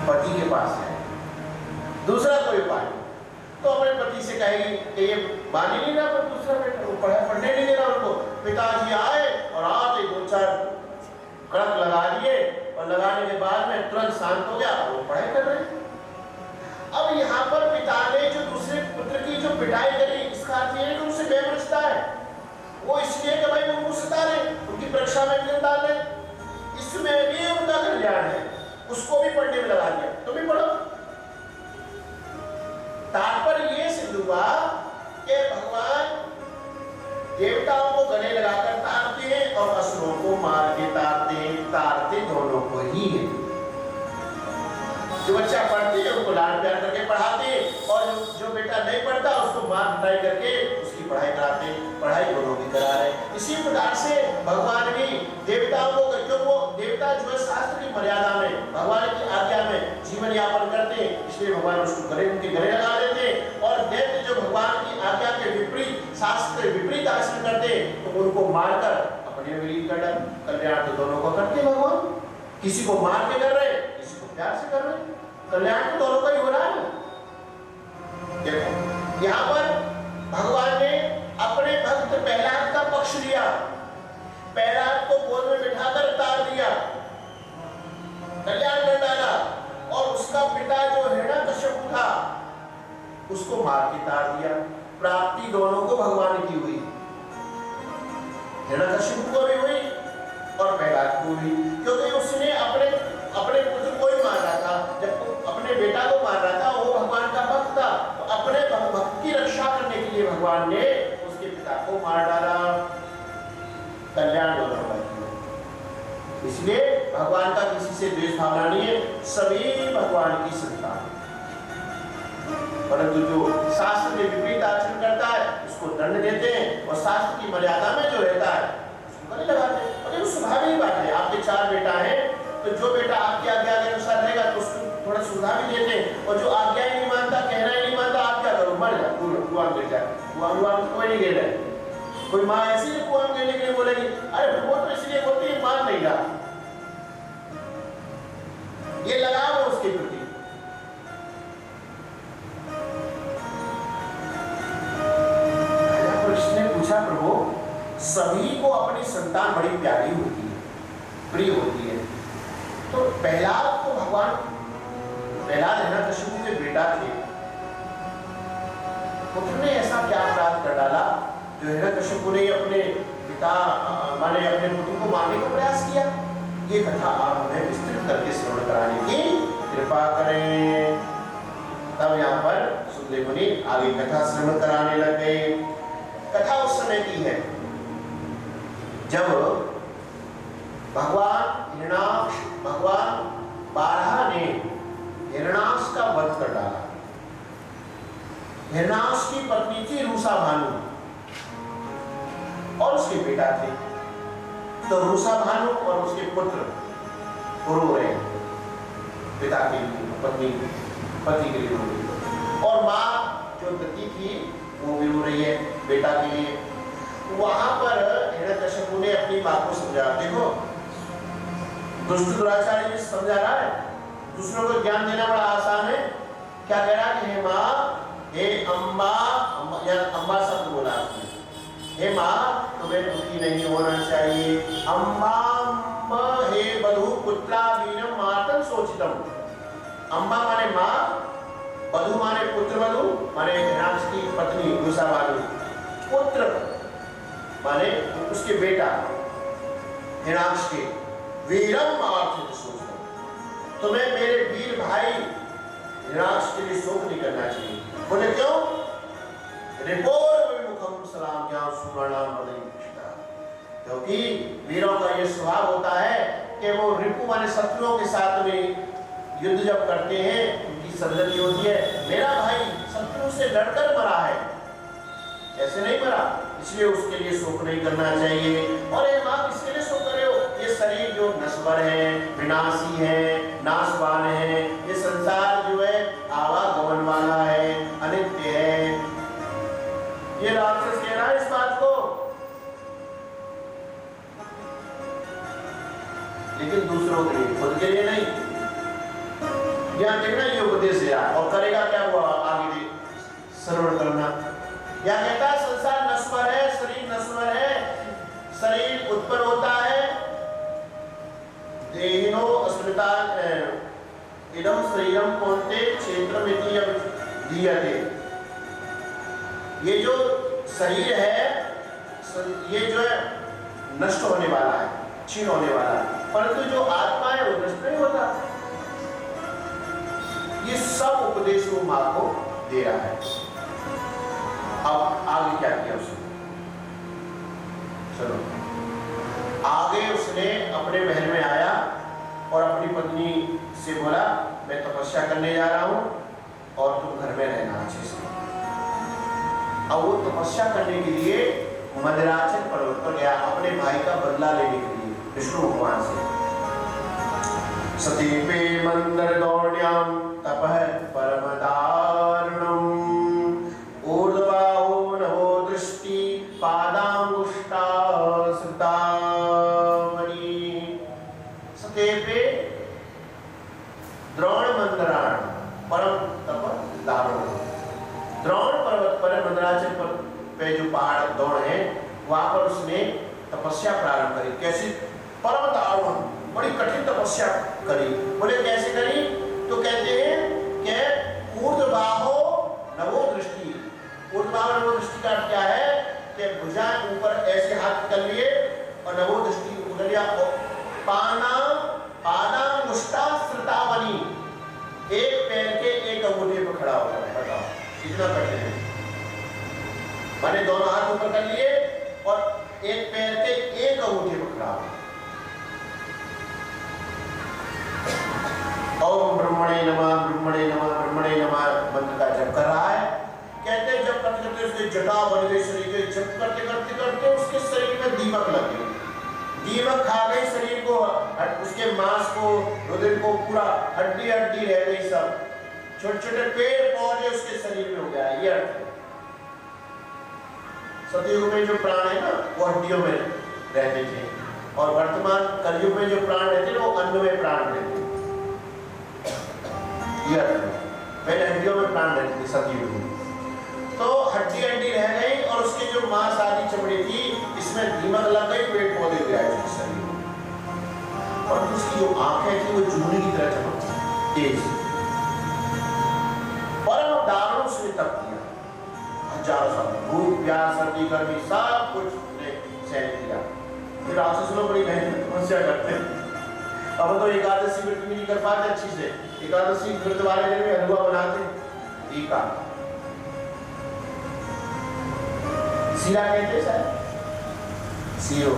पति के पास है, दूसरा कोई उपाय तो अपने पति से कहेगी कि ये मान ही नहीं रहा, पर दूसरा बेटा वो पढ़ने नहीं दे रहा उनको। पिताजी आए और आते 2-4 कड़क लगा दिए, और लगाने के बाद में तुरंत शांत हो गया, वो पढ़ाई कर रहे हैं। अब यहाँ पर पिता ने जो दूसरे पुत्र की जो पिटाई करी, इसका अर्थ ये है कि उनसे प्रेम रचता है, वो इसलिए कि भाई उनको सता रहे, उनकी परीक्षा में विघ्न डाल रहे, इसमें भी उनका कल्याण है, उसको भी पढ़ने में लगा दिया, तुम भी पढ़ो। तात्पर्य ये सिद्ध हुआ कि भगवान देवताओं को गले लगाकर तारते हैं और असुरों को मार के तारते दोनों को ही है। जो बच्चा पढ़ते हैं उनको लाड प्यार करके पढ़ाते, और जो बेटा नहीं पढ़ता उसको मार पिटाई करके उसकी पढ़ाई कराते, पढ़ाई दोनों की करा रहे। इसी प्रकार से भगवान भी देवताओं को, जो वो देवता जो है शास्त्र की मर्यादा में, भगवान की आज्ञा में जीवन यापन करते हैं, इसलिए भगवान उसको गले, उनके गले लगा देते हैं। और दैत्य जो भगवान की आज्ञा के विपरीत, शास्त्र विपरीत आचरण करते तो उनको मारकर अपने विलीन कर डाल। कल्याण तो दोनों को करते भगवान, किसी को मार के कर रहे, किसी को प्यार से कर रहे, कल्याण तो दोनों का ही हो रहा है। देखो यहाँ पर भगवान ने अपने भक्त प्रहलाद का पक्ष लिया, प्रहलाद को गोद में बिठाकर तार दिया, कल्याण कर डाला, और उसका पिता जो हिरण्यकश्यप था उसको मार के तार दिया। प्राप्ति दोनों को भगवान की हुई, हिरण्यकश्यप को भी हुई और प्रहलाद को भी, क्योंकि उसने अपने पुत्र को ही मार रहा था, जब अपने बेटा को मार रहा था, वो भगवान का भक्त था, तो अपने भक्त की रक्षा करने के लिए भगवान ने उसके पिता को मार डाला। कल्याण दोनों का किया। इसलिए भगवान का किसी से द्वेष भावना नहीं है, सभी भगवान की संतान। परंतु जो शास्त्र के विपरीत आचरण करता है उसको दंड देते हैं, और शास्त्र की मर्यादा में जो रहता है उसको गले लगाते हैं। और ये स्वाभाविक बात है, आपके 4 बेटा हैं, तो जो बेटा आपकी आज्ञा के अनुसार रहेगा तो उसको थोड़ा सुविधा भी देते हैं, और जो आज्ञा ही नहीं मानता, कहना ही नहीं मानता, आप क्या करो, मर जा, कुआं गिर जाए, कुआं कोई नहीं गिर रहा। कोई माँ ऐसी ही कुआं गिरने के लिए बोलेगी, अरे वो तो इसलिए बोलती है मान नहीं रहा, ये लगाव है उसके प्रति। कृष्ण ने पूछा, प्रभु सभी को अपनी संतान बड़ी प्यारी होती है, प्रिय होती है, तो प्रहलाद को भगवान, प्रहलाद हिरण्यकश्यप के बेटा थे, पुत्र ने ऐसा क्या अपराध कर डाला जो हिरण्यकश्यप ने अपने पिता माने अपने पुत्र को मारने का प्रयास किया? ये कथा आप हमें विस्तृत करके श्रवण कराने की कृपा करें। तब यहाँ पर सुखदेव मुनि आगे कथा श्रवण कराने लग गए। कथा उस समय की है जब भगवान बारहा ने हिरण्याक्ष का वध कर डाला। हिरण्याक्ष की पत्नी थी रूषा भानु और उसके बेटा थे, तो रूषा भानु और उसके पुत्र रो रहे, पिता के पति के लिए रो रही, और माँ जो दती थी वो भी रो रही है बेटा के लिए। वहां पर हिरण्यकश्यप ने अपनी माँ को समझा, देखो दुष्ट दुराचारी ने समझा रहा है, दूसरों को ज्ञान देना बड़ा आसान है। क्या कह रहा है कि हे माँ, हे अम्मा, अम्मा शब्द बोला आपने, हे माँ तुम्हें दुखी नहीं होना चाहिए। अम्मा हे बधू पुत्रा वीरम मातम सोचितम। अम्मा माने माँ, बधू माने पुत्र, बधू माने हिरण्याक्ष की पत्नी रूषा भानु, पुत्र माने उसके बेटा हिरण्याक्ष के, वीरम मातम सोचितम, तुम्हें मेरे वीर भाई हिरण्याक्ष के लिए शोक नहीं करना चाहिए। बोले क्यों? क्योंकि वीरों का यह स्वभाव होता है कि वो रिपु माने शत्रुओं के साथ में युद्ध जब करते हैं उनकी सरदर्दी होती है, मेरा भाई शत्रु से लड़कर मरा है, ऐसे नहीं मरा, इसलिए उसके लिए शोक नहीं करना चाहिए। और ये माँ किसके लिए शोक करे हो? ये शरीर जो नश्वर है, विनाशी है, नाशवान है, ये संसार जो है दूसरों के लिए, खुद के लिए नहीं। यहाँ देखना ये उपदेश दिया और करेगा क्या हुआ आगे श्रवण करना। या कहता है संसार नश्वर है, शरीर नश्वर है, शरीर उत्पन्न होता है, देहिनो अस्मृता इदम शरीरम कौन्ते क्षेत्रमिति दीयते। ये जो शरीर है ये जो है नष्ट होने वाला है, क्षीण होने वाला है, परंतु जो आत्मा है वो नष्ट नहीं होता। ये सब उपदेश वो मां को दे रहा है। अब आगे क्या किया उसने? चलो आगे उसने अपने महल में आया और अपनी पत्नी से बोला मैं तपस्या करने जा रहा हूं और तुम घर में रहना अच्छे से। अब वो तपस्या करने के लिए मदराचल पर्वत पर गया अपने भाई का बदला लेने के लिए विष्णु भगवान से। सतीपे मंदर दौड्याम तपः परम दारुणम ऊर्ध्वबाहो नभो दृष्टि पादांगुष्ठा श्रुतावनी। सतीपे द्रोण मंदराण परम तप दारुण। द्रोण पर्वत पर मंदराचल पर पे जो पहाड़ द्रोण है वहां पर उसने तपस्या प्रारंभ करी। कैसी? परम दारुण, बड़ी कठिन तपस्या करी। बोले कैसे करी? तो कहते हैं कि ऊर्ध्वबाहो नभो दृष्टि। ऊर्ध्वबाहो नभो दृष्टि का अर्थ क्या है कि भुजा ऊपर ऐसे हाथ कर लिए और नभो दृष्टि उधर लिया। पादांगुष्ठा श्रुतावनी, एक पैर के एक अंगूठे पर खड़ा होता है। बताओ कितना कठिन है। मैंने दोनों हाथ ऊपर कर लिए और एक पैर के एक अंगूठे पर खड़ा हो। ओम ब्रह्मणे नमः ब्रह्मणे नमः ब्रह्मणे नमः मंत्र का जप कर रहा है। कहते जब करते करते उसकी जटा बन गई शरीर के। जप करते करते करते उसके शरीर में दीमक लग गई। दीमक खा गई शरीर को, उसके मांस को, हृदय को, पूरा हड्डी हड्डी रह गई सब। छोटे छोटे पेड़ पौधे उसके शरीर में हो गया। ये अर्थ है। सतयुग में जो प्राण है ना वो हड्डियों में रहते थे और वर्तमान कलयुग में जो प्राण रहते हैं वो अन्न में प्राण रहते हैं। ये अर्थ है। पहले हड्डियों में प्राण रहते थे सतयुग में, तो हड्डी हड्डी रह गई और उसके जो मांस आदि चमड़ी थी इसमें दीमक लग गई, पेड़ पौधे गिर आए उसके शरीर में। और उसकी जो आंखें थी वो जूनी की तरह चमकती तेज। परम दारुण उसने तप किया। हजारों साल भूख प्यास सर्दी गर्मी सब कुछ उसने सहन किया। फिर राक्षस लोग बड़ी मेहनत तपस्या करते हैं। अब तो एकादशी व्रत भी नहीं कर पाते अच्छी से। एकादशी व्रत वाले दिन में हलवा बनाते टीका सीरा कहते हैं शायद सीरो।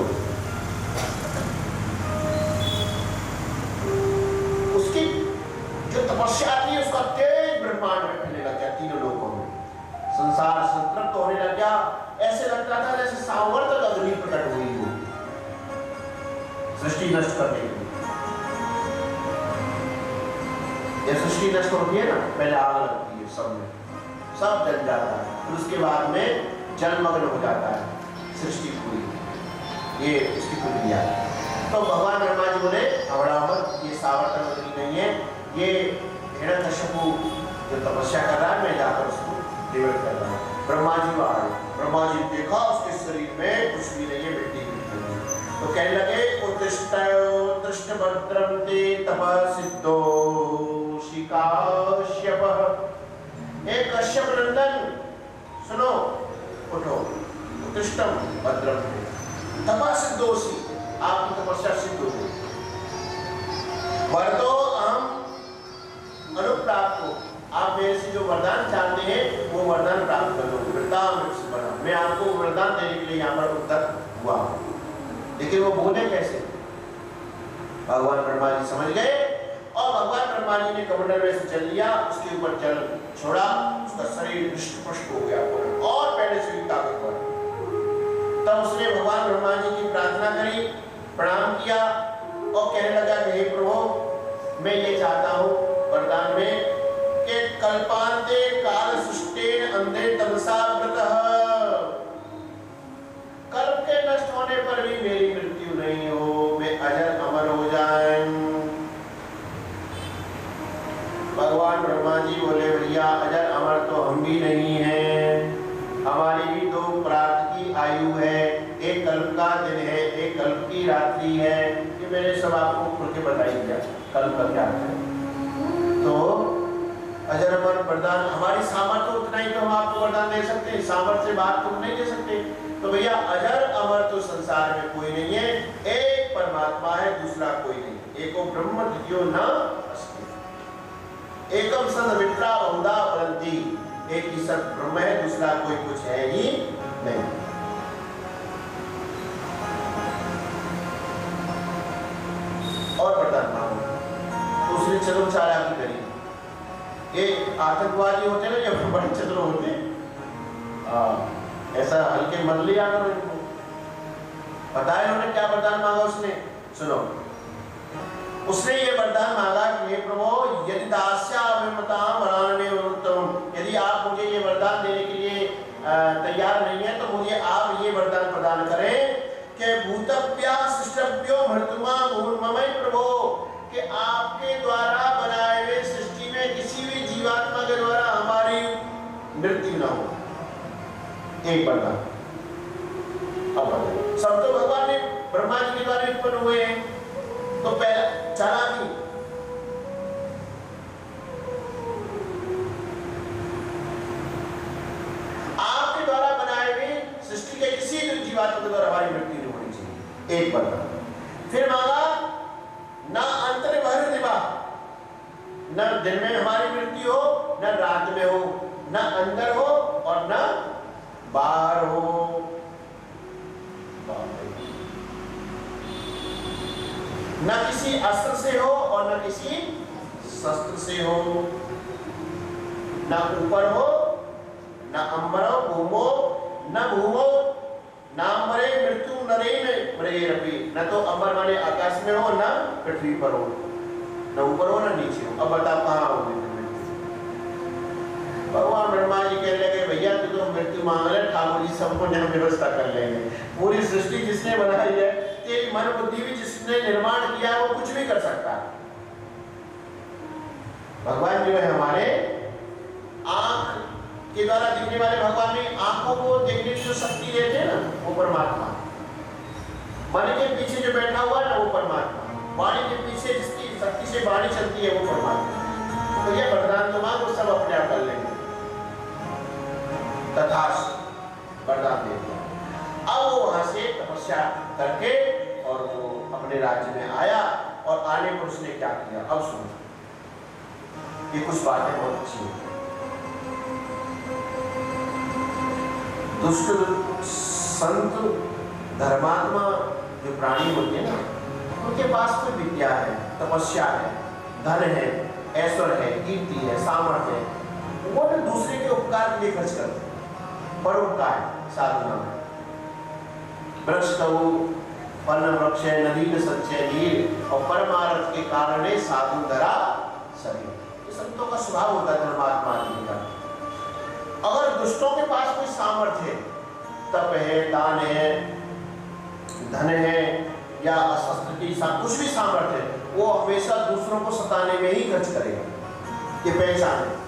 उसकी जो तपस्या थी उसका तेज ब्रह्मांड में फैलने लग गया, तीनों लोगों में संसार संतृप्त होने लग गया। ऐसे लगता था जैसे सामर्थ्य अग्नि प्रकट हुई हो सृष्टि नष्ट करने के लिए। ये सृष्टि नष्ट होती है ना, पहले आग लगती है, सब में सब जल जाता है, फिर उसके बाद में जलमग्न हो जाता है सृष्टि पूरी। ये उसकी प्रक्रिया है। तो भगवान ब्रह्मा जी बोले हमारा मत, ये सामर्थ्य अग्नि नहीं है, ये हिरण्यकश्यपु जो तपस्या कर रहा है मैं जाकर उसको निवृत्त कर रहा हूँ। ब्रह्मा जी आए, ब्रह्मा जी देखा उसके शरीर में कुछ भी नहीं है, मिट्टी मिट्टी नहीं। तो कहने लगे उत्तिष्ठ भद्रम ते तपसिद्धो शिकाश्यपः। हे कश्यप नंदन सुनो, उठो। उत्तिष्ठम भद्रम तपसिद्धोषि, आपकी तपस्या सिद्ध हो गई। वरदो अहम अनुप्राप्त हो, आप मेरे से जो वरदान चाहते हैं वो वरदान प्राप्त कर लो। मैं आपको वरदान देने के लिए यहाँ पर उत्तर हुआ। लेकिन वो बोले कैसे? भगवान ब्रह्मा जी समझ गए और भगवान ब्रह्मा जी ने कमंडल में से जल लिया, उसके ऊपर जल छोड़ा, उसका शरीर हृष्ट-पुष्ट हो गया और पहले से भी ताकतवर। तब उसने भगवान ब्रह्मा जी की प्रार्थना करी, प्रणाम किया और कहने लगा हे प्रभु मैं ये चाहता हूँ वरदान में कि कल्पांते काल सृष्टेन अंधे तमसा व्रतः, कल्प के नष्ट होने पर भी मेरी मृत्यु नहीं हो, मैं अजर अमर हो जाए। भगवान ब्रह्मा जी बोले भैया अजर अमर तो हम भी नहीं हैं, हमारी भी 2 प्रात की आयु है, एक कल्प का दिन है, एक कल्प की रात्रि है। ये मैंने सब आपको खुल के बताई दिया कल्प का क्या है। तो अजर अमर वरदान हमारी सामर्थ्य उतना ही तो हम आपको वरदान दे सकते हैं, सामर्थ्य से बात तुम नहीं दे सकते। तो भैया अजर अमर तो संसार में कोई नहीं है, एक परमात्मा है, दूसरा कोई नहीं। एको ब्रह्म द्वितीयो न अस्ति, एकम सद विप्रा बहुधा परंति, एक ही सत ब्रह्म है, दूसरा कोई कुछ है ही नहीं। और वरदान मांगो तो उसने चलो चालाकी करी। ये आतंकवादी होते ना जब बड़े चतुर होते, ऐसा हल्के मन लिया करो इनको। पता है उन्होंने क्या वरदान मांगा? उसने सुनो, उसने ये वरदान मांगा कि हे प्रभु यदि दास्याभिमतां वरानने वरुत्तम, यदि आप मुझे ये वरदान देने के लिए तैयार नहीं है तो मुझे आप ये वरदान प्रदान करें कि भूतभ्या सृष्टभ्यो मृत्युमा भूर्ममय प्रभु, कि आपके द्वारा बनाए हुए सृष्टि में किसी भी जीवात्मा के द्वारा हमारी मृत्यु न हो। एक वरदान। अब सब तो भगवान ने ब्रह्मा जी के द्वारा उत्पन्न हुए हैं, तो पहला चालाकी, आपके द्वारा बनाए हुए सृष्टि के किसी भी जीवात्मा के द्वारा हमारी मृत्यु नहीं होनी चाहिए। एक वरदान। फिर मांगा न अंतर भर दिवा, न दिन में हमारी मृत्यु हो, न रात में हो, न अंदर हो और न बाहर हो। न किसी अस्त्र से हो और न किसी शस्त्र से हो, न ऊपर हो न अम्बरो भूमो न भूमो नामरे मृत्यु नरेन मरेरपि, न तो अंबर माने आकाश में हो न पृथ्वी पर हो, न ऊपर हो न नीचे हो। अब बताओ कहाँ होगी भगवान ब्रह्मा जी कहने लगे भैया तू तो मृत्यु मांग रहे, ठाकुर जी सबको यहाँ व्यवस्था कर लेंगे। पूरी सृष्टि जिसने बनाई है, तेरी मन बुद्धि भी जिसने निर्माण किया है वो कुछ भी कर सकता है। भगवान जो है हमारे आंख के द्वारा दिखने वाले भगवान ने आंखों को देखने की जो शक्ति देते हैं ना वो परमात्मा, मन के पीछे जो बैठा हुआ है ना वो परमात्मा, वाणी के पीछे जिसकी शक्ति से वाणी चलती है वो परमात्मा। तो ये वरदान तो मांग वो सब अपने आप कर लेंगे। तथास्तु वरदान दे दिया। अब वो वहां से तपस्या करके और वो अपने राज्य में आया, और आने पर उसने क्या किया अब सुनो, ये कुछ बातें बहुत अच्छी हैं। दुष्ट संत धर्मात्मा जो प्राणी होते हैं ना, उनके पास कोई विद्या है, तपस्या है, धन है, ऐश्वर्य है, कीर्ति है, सामर्थ्य है, वो ना दूसरे के उपकार के लिए खर्च करते हैं। परोपकार साधना में वृक्ष कहो फल वृक्ष नदी में सच्चे नीर, और परमार्थ के कारण साधु धरा शरीर। ये संतों का स्वभाव होता है धर्मात्मा आदमी का। अगर दुष्टों के पास कोई सामर्थ्य है, तप है, दान है, धन है या शस्त्र की कुछ भी सामर्थ्य है, वो हमेशा दूसरों को सताने में ही खर्च करेगा। ये पहचान है।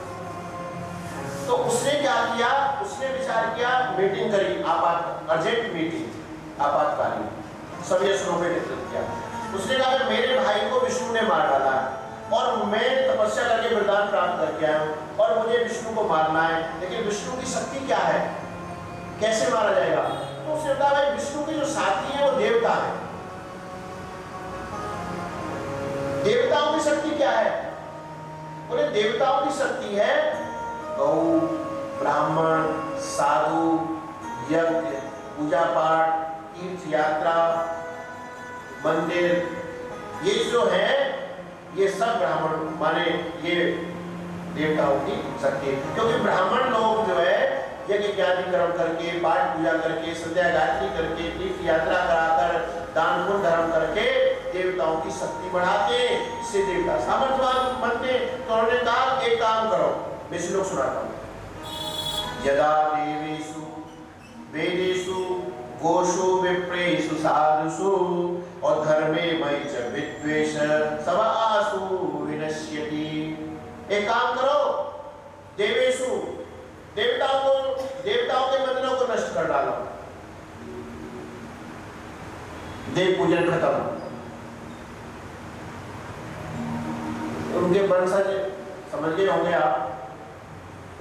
तो उसने क्या किया, उसने विचार किया, मीटिंग करी, अर्जेंट मीटिंग आपातकालीन, सभी असुरों में नेतृत्व किया। उसने कहा कि मेरे भाई को विष्णु ने मार डाला और मैं तपस्या करके वरदान प्राप्त करके आया हूं और मुझे विष्णु को मारना है, लेकिन विष्णु की शक्ति क्या है, कैसे मारा जाएगा? तो उसने कहा भाई विष्णु के जो साथी है वो देवता है। देवताओं की शक्ति क्या है? बोले देवताओं की शक्ति है गौ, ब्राह्मण, साधु, यज्ञ, पूजा पाठ, तीर्थ यात्रा, मंदिर, ये जो है ये सब ब्राह्मण माने ये देवताओं की शक्ति। क्योंकि ब्राह्मण लोग जो है यज्ञ इत्यादि कर्म करके, पाठ पूजा करके, संध्या गायत्री करके, तीर्थ यात्रा कराकर, दान पुण्य धर्म करके देवताओं की शक्ति बढ़ाते, इससे देवता सामर्थ्यवान बनते। तो उन्होंने कहा एक काम करो, मैं श्लोक सुनाता हूं। यदा देवेषु वेदेषु गोषु विप्रेषु साधुषु और धर्मे मयि च विद्वेष सवासु विनश्यति। एक काम करो, देवेशु, देवताओं के मंदिरों को नष्ट कर डालो, देव पूजन खत्म। उनके वंशज समझ गए होंगे आप,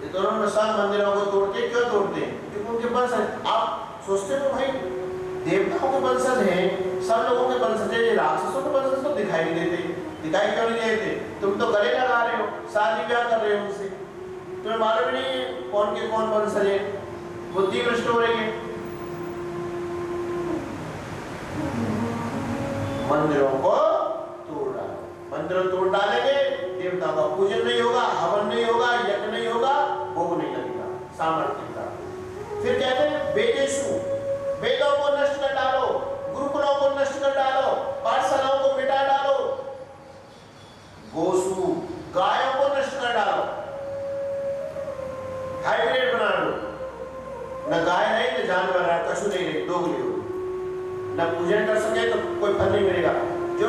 ये दोनों सब मंदिरों को तोड़ते, क्यों तोड़ते हैं? क्योंकि उनके वंशज, आप सोचते हो भाई देवताओं के वंशज हैं, सब लोगों के वंशज हैं, राक्षसों के वंशज तो दिखाई नहीं देते, दिखाई क्यों नहीं देते? तुम तो गले लगा रहे हो, शादी ब्याह कर रहे हो उनसे, तुम्हें मालूम नहीं कौन के कौन वंशज है, बुद्धि भ्रष्ट हो रही है। मंदिरों को तोड़ डालो, मंदिरों तोड़ डालेंगे, देवता का पूजन नहीं होगा, हवन नहीं होगा, यज्ञ नहीं होगा, भोग नहीं लगेगा, सामर्थ्य का। फिर कहते हैं वेदेशु, वेदों को नष्ट कर डालो, गुरुकुलों को नष्ट कर डालो, पाठशालाओं को मिटा डालो, गोसु, गायों को नष्ट कर डालो, हाइब्रिड बना दो, न गाय है न जानवर है, कछु नहीं रहे, दोगली हो, न पूजन कर सके तो कोई फल नहीं मिलेगा। जो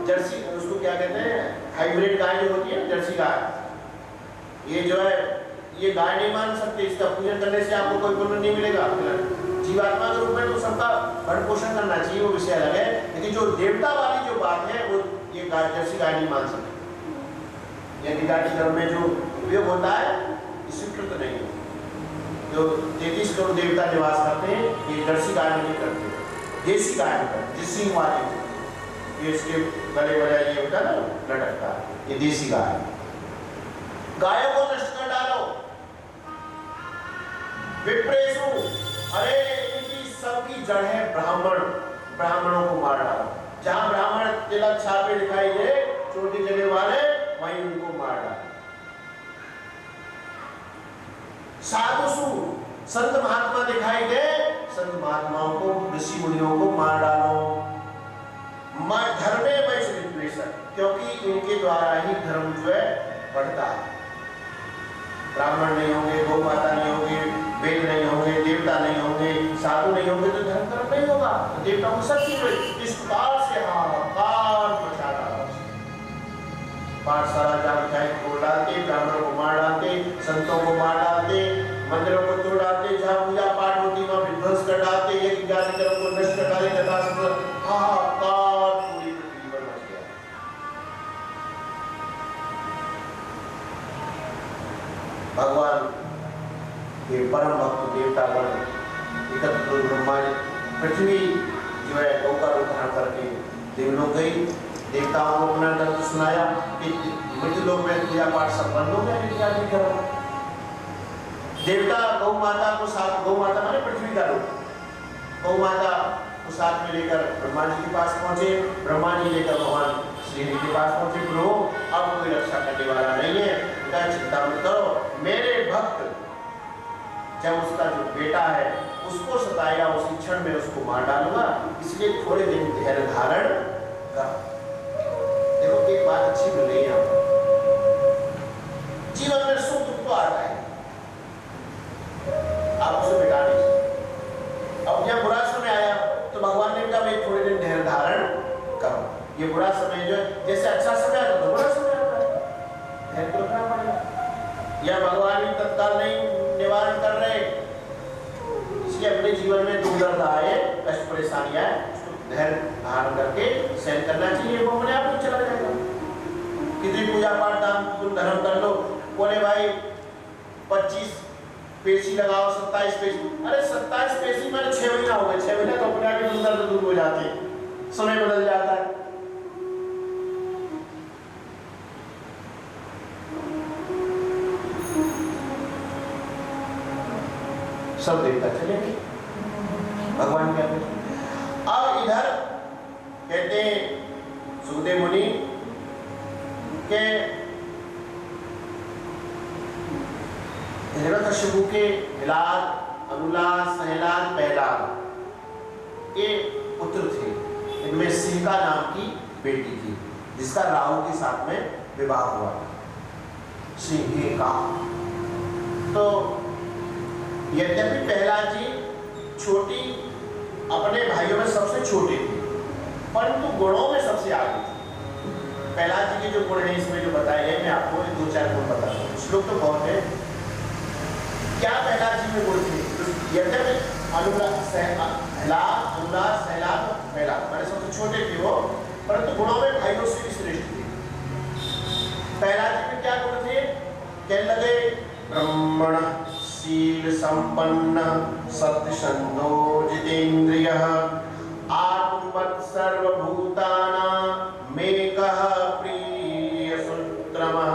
जर्सी, उसको क्या कहते हैं, हाइब्रिड गाय जो होती है, जर्सी गाय, ये जो है ये गाय नहीं मान सकते, इसका पूजन करने से आपको कोई पुण्य नहीं मिलेगा। जीवात्मा के रूप में तो सबका भरण पोषण करना चाहिए, वो विषय अलग है, लेकिन जो देवता वाली जो बात है वो ये गाय, जर्सी गाय नहीं मान सकते। यदि गाय के धर्म में जो उपयोग होता है स्वीकृत नहीं है। जो 33 करोड़ देवता निवास करते हैं, ये जर्सी गाय नहीं करते, देसी गाय में करते, जिस वाले ये इसके गले वाला ये होता है ना लटकता है, ये देसी गाय। गायों को नष्ट कर डालो, विप्रेशु, अरे इनकी सबकी जड़ है ब्राह्मण, ब्राह्मणों को मार डालो, जहां ब्राह्मण तिलक छापे दिखाई दे, चोटी जगह वाले, वहीं उनको मार डालो। साधुसु, संत महात्मा दिखाई दे, संत महात्माओं को, ऋषि मुनियों को मार डालो। धर्मे वैश्विक, क्योंकि इनके द्वारा ही धर्म जो है बढ़ता है। ब्राह्मण नहीं होंगे, गौ माता नहीं होंगे, वेद नहीं होंगे, देवता नहीं होंगे, साधु नहीं होंगे तो धर्म नहीं होगा। तो देवताओं को सब चीज इस प्रकार से हाहाकार मचा डाला। पाठशाला जाके तोड़ डालते, ब्राह्मणों को मार डालते, संतों को मार डालते, मंदिरों को तोड़ डालते, जहाँ पूजा पाठ होती वहाँ विध्वंस कर डालते, यज्ञ कार्यक्रम को नष्ट कर डालते, तथा हाहाकार पूरी पृथ्वी पर मच गया। भगवान के परम भक्त देवतागण एकत्र ब्रह्मा पृथ्वी जो है गौ का रूप धारण करके देवलोक गई, देवताओं को अपना दर्द सुनाया कि मृत्युलोक में पूजा पाठ संपन्न हो गया। देवता गौ माता को साथ, गौ माता माने पृथ्वी का रूप, गौ माता को साथ में लेकर ब्रह्मा जी के पास पहुंचे, ब्रह्मा जी लेकर भगवान श्री हरि के पास पहुंचे। प्रभु अब कोई रक्षा करने वाला नहीं है, उनका चिंता मत करो, मेरे भक्त जब उसका जो बेटा है उसको सताएगा, उसी क्षण में उसको मार डालूंगा, इसलिए थोड़े दिन धैर्य धारण कर। देखो एक बात अच्छी मिल रही है, जीवन में सुख दुख तो आता है, आप उसे मिटा नहीं सकते। अब जब बुरा समय आया तो भगवान ने कहा भाई थोड़े दिन धैर्य धारण करो, ये बुरा समय जो है, जैसे अच्छा समय आता तो बुरा समय आता है, धैर्य तो रखना पड़ेगा। या भगवान भी तत्काल नहीं निवारण कर रहे, इसलिए अपने जीवन में दुख दर्द आए, कष्ट परेशानियां आए, उसको धैर्य धारण करके सहन करना चाहिए, वो अपने आप ही चला जाएगा। कितनी पूजा पाठ दान तुम धर्म कर लो, बोले भाई 25 पेशी लगाओ, 27 पेशी, अरे 27 पेशी मैंने 6 महीना हो गए, 6 महीना तो अपने आप ही दुख दर्द दूर हो जाते, समय बदल जाता है। सब देवता चले गए, भगवान क्या कहते। अब इधर कहते सुखदेव मुनि के हिरण्यकशिपु के हिलाद, अनुलाद, सहलाद, पहलाद ये पुत्र थे। इनमें सिंका नाम की बेटी थी जिसका राहु के साथ में विवाह हुआ, सिंहिका। तो यद्यपि प्रहलाद जी छोटी अपने भाइयों में सबसे छोटे थे, परंतु गुणों में सबसे आगे थे। पहला जी के जो गुण है इसमें जो बताए हैं, मैं आपको 2-4 गुण बताता हूँ। श्लोक तो बहुत है। क्या पहला जी में गुण थे? अनुराग सहलाद पहला, मैंने सबसे छोटे थे वो, परंतु गुणों में भाइयों से भी श्रेष्ठ थे। पहला जी में क्या गुण थे? कहने लगे ब्राह्मण शील संपन्न सत्यसंधो जितेन्द्रियः आत्मवत् सर्वभूतानां मेकः प्रियसूत्रमः।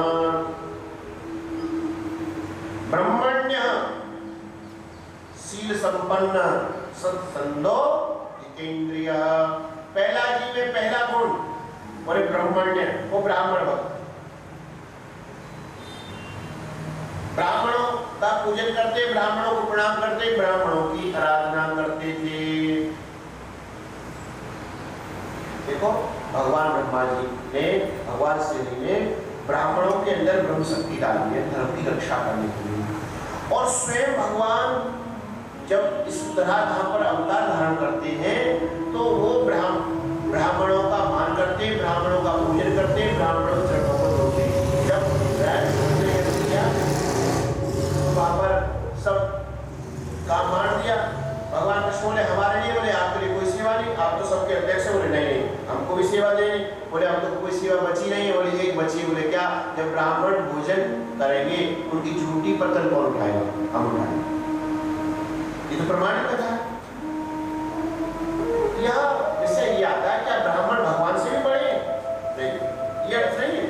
ब्रह्मण्य शील संपन्न सत्संधो जितेन्द्रियः। पहला जी में पहला गुण और ब्रह्मण्य, वो ब्राह्मण भक्त, ब्राह्मणों का पूजन करते, ब्राह्मणों को प्रणाम करते, ब्राह्मणों की आराधना करते थे। देखो भगवान ब्रह्मा जी ने, भगवान श्री ने ब्राह्मणों के अंदर ब्रह्म शक्ति डाली है धर्म की रक्षा करने के लिए। और स्वयं भगवान जब इस तरह धाम पर अवतार धारण करते हैं तो वो ब्राह्मणों का मान करते, ब्राह्मणों का पूजन करते, ब्राह्मणों चरणों को धोते। जब वहां पर सब काम मान दिया, भगवान कृष्ण बोले हमारे लिए, बोले आपके लिए कोई सेवा नहीं, आप तो सबके अध्यक्ष हैं। बोले नहीं, हमको भी सेवा देनी। बोले अब तो कोई सेवा बची नहीं है। बोले एक बची। बोले क्या? जब ब्राह्मण भोजन करेंगे उनकी झूठी पत्तल कौन उठाएगा? हम उठाएंगे। ये तो प्रमाणित कथा है। यह इससे ये आता है क्या ब्राह्मण भगवान से भी बड़े हैं? नहीं, ये अर्थ नहीं है।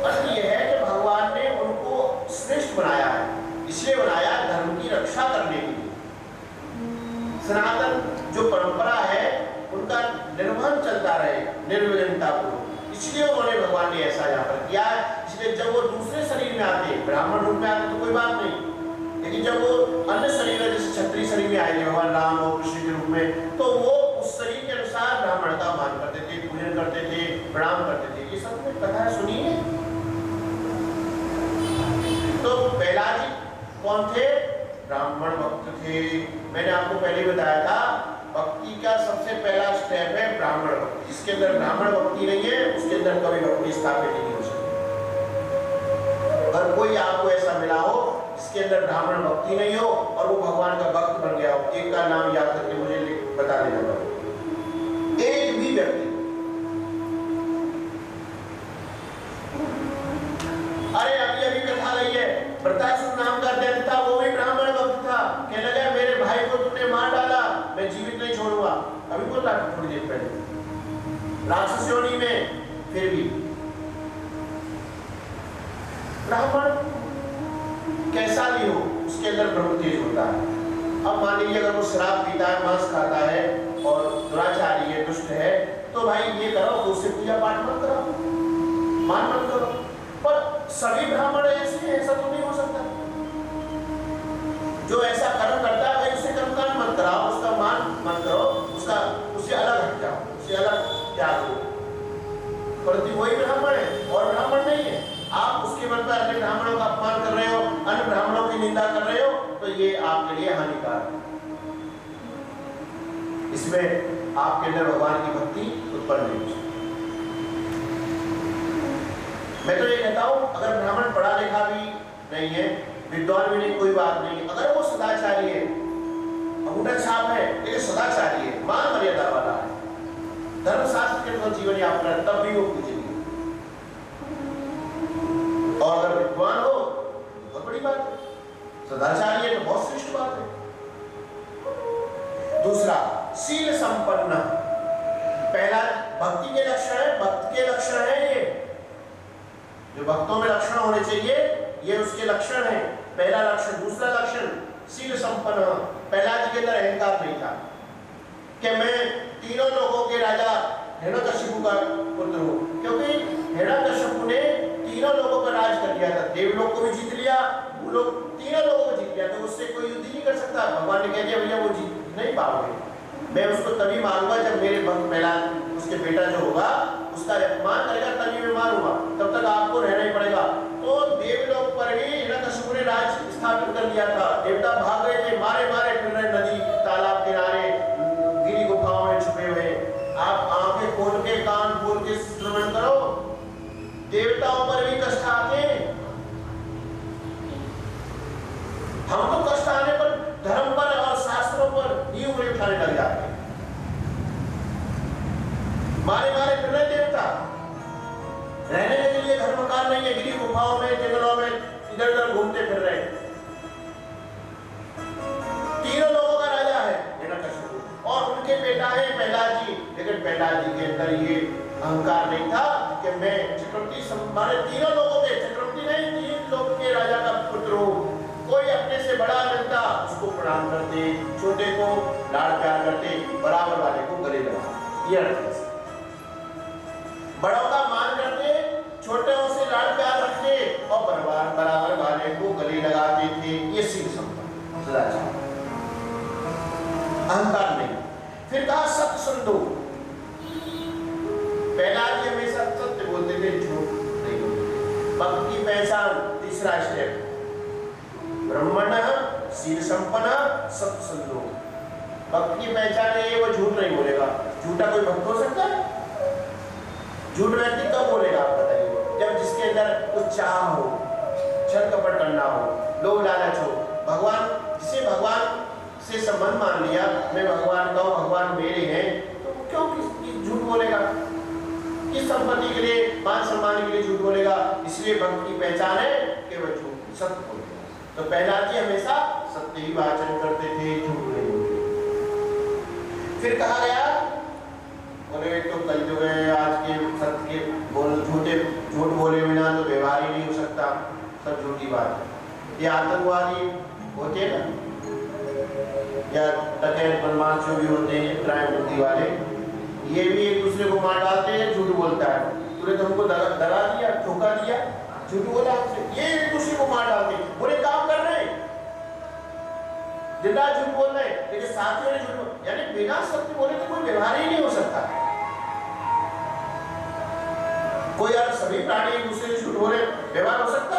अर्थ ये है कि भगवान ने उनको श्रेष्ठ बनाया है, इसलिए बनाया धर्म की रक्षा करने के लिए। सनातन जो परंपरा है उनका निर्वहन चलता रहे निर्विघ्नता को, इसलिए उन्होंने भगवान ने ऐसा यहाँ पर किया है। इसलिए जब वो दूसरे शरीर में आते, ब्राह्मण रूप में आते तो कोई बात नहीं, लेकिन जब वो अन्य शरीर में जैसे क्षत्रिय शरीर में आएंगे भगवान राम और कृष्ण के रूप में, तो वो उस शरीर के अनुसार ब्राह्मण का मान करते थे, पूजन करते थे, प्रणाम करते थे। ये सब में कथा सुनी है। तो पहला जी कौन थे? ब्राह्मण भक्त थे। मैंने आपको पहले बताया था भक्ति का सबसे पहला स्टेप है ब्राह्मण भक्ति। जिसके अंदर ब्राह्मण भक्ति नहीं है उसके अंदर कभी भक्ति स्थापित नहीं हो सकती। अगर कोई आपको ऐसा मिला हो जिसके अंदर ब्राह्मण भक्ति नहीं हो और वो भगवान का भक्त बन गया हो, एक का नाम याद करके मुझे बता देना। एक भी व्यक्ति, अरे अभी अभी कथा गई है, वृतासुर नाम का दैत्य था, वो भी ब्राह्मण भक्त था। कहने लगा मेरे भाई को तुमने मार डाला, मैं जीवित नहीं छोड़ूंगा। अभी बोल रहा था थोड़ी देर पहले राक्षस योनि में, फिर भी ब्राह्मण कैसा भी हो उसके अंदर ब्रह्म तेज होता है। अब मान लीजिए अगर वो शराब पीता है, मांस खाता है और दुराचारी है, दुष्ट है, तो भाई ये करो तो उससे पूजा पाठ मत करो, मान मत करो। पर सभी ब्राह्मण ऐसे हैं, ऐसा तो नहीं हो सकता। जो ऐसा कर्म करता है भाई उससे कर्मकांड मत कराओ, उसका मान मत करो, उससे अलग हट जाओ, उससे अलग त्याग दो। परंतु वही ब्राह्मण है और ब्राह्मण नहीं है, आप उसके बल पर अन्य ब्राह्मणों का अपमान कर रहे हो, अन्य ब्राह्मणों की निंदा कर रहे हो, तो ये आपके लिए हानिकारक है। इसमें आपके अंदर भगवान की भक्ति उत्पन्न नहीं हो सकती। मैं तो ये कहता हूं अगर ब्राह्मण पढ़ा लिखा भी नहीं है, विद्वान भी नहीं, कोई बात नहीं, अगर वो सदाचारी है, अंगूठा छाप है लेकिन सदाचारी है, मान मर्यादा वाला है, धर्मशास्त्र के अनुसार जीवन यापन है, तब भी वो पूजनीय। और अगर विद्वान हो बहुत बड़ी बात है, सदाचारी है तो बहुत श्रेष्ठ बात है। दूसरा शील संपन्न, पहला भक्ति के लक्षण है, भक्त के लक्षण है ये, जो भक्तों में लक्षण होने चाहिए ये उसके लक्षण है, पहला लक्षण। दूसरा लक्षण शील संपन्न, पहला जी के अंदर अहंकार नहीं था कि मैं तीनों लोगों के राजा हिरण्यकशिपु का पुत्र हूं, क्योंकि हिरण्यकशिपु ने तीनों लोगों पर राज कर लिया था, देवलोक को भी जीत लिया, भूलोक, तीनों लोगों को जीत लिया, तो उससे कोई युद्ध नहीं कर सकता। भगवान ने कह दिया भैया वो जीत नहीं पाओगे, मैं उसको तभी मारूंगा जब मेरे भक्त पहला उसके बेटा जो होगा उसका अपमान करेगा, तभी मैं मारूंगा, तब तक आपको रहना ही पड़ेगा। तो देवलोक पर ही हिरण्यकशिपु ने राज स्थापित कर लिया था, देवता भाग गए थे, मारे मारे फिर रहे नदी तालाब किनारे गिरी गुफाओं में छुपे हुए। आप आंखें खोल के कान खोल के श्रवण करो, मारे मारे फिर रहे देवता, रहने के लिए घर मकान नहीं है, गिरी गुफाओं में जंगलों में इधर उधर घूमते फिर रहे। तीनों लोगों का राजा है हिरण्यकशिपु और उनके बेटा है प्रहलाद जी, लेकिन प्रहलाद जी के अंदर ये अहंकार नहीं था कि मैं चक्रवर्ती हमारे तीनों लोगों के चक्रवर्ती नहीं, तीन लोग के राजा का पुत्र हूं। कोई अपने से बड़ा मिलता उसको प्रणाम करते, छोटे को लाड़ प्यार करते, बराबर वाले को गले लगा, ये अर्थ है। बड़ों का मान करते, छोटों से लाड़ प्यार रखते और बराबर वाले को गले लगाते थे, ये शील संपन्न सदाचार, अहंकार नहीं। फिर कहा सत्संधो, पहला जी हमेशा सत्य बोलते थे, झूठ नहीं बोलते। भक्त की पहचान तीसरा स्टेप, ब्रह्मण्य शील संपन्न सत्संधो। भक्त की पहचान है वो झूठ नहीं बोलेगा। झूठा कोई भक्त हो सकता है? झूठ व्यक्ति कब बोलेगा आप बताइए? जब जिसके अंदर कुछ चाह हो, छल कपट करना हो, लोभ लालच हो। भगवान जिसे भगवान से संबंध मान लिया, मैं भगवान का हूं, भगवान मेरे हैं, तो क्यों किस झूठ बोलेगा? किस संपत्ति के लिए, मान सम्मान के लिए झूठ बोलेगा? इसलिए भक्त की पहचान है कि वह झूठ सत्य बोलेगा। तो प्रहलाद जी हमेशा सत्य ही वाचन करते थे, झूठ नहीं बोलते। फिर कहा गया बोले तो कल जो है आज के सत्य के झूठ बोले बिना तो व्यवहार ही नहीं हो सकता, सब झूठी बात है। ये आतंकवादी होते हैं ना, या डकैत बदमाश जो भी होते हैं क्राइम बुद्धि वाले, ये भी एक दूसरे को मार डालते हैं, झूठ बोलता है, तूने तो हमको डरा दिया, धोखा दिया, झूठ बोला आपसे, ये एक दूसरे को मार डालते हैं। बुरे काम कर रहे हैं, दिन रात झूठ बोल रहे हैं, लेकिन साथियों ने झूठ, यानी बिना सत्य बोले तो कोई व्यवहार ही नहीं हो सकता। कोई यार सभी प्राणी एक दूसरे से झूठ बोले, व्यवहार हो सकता?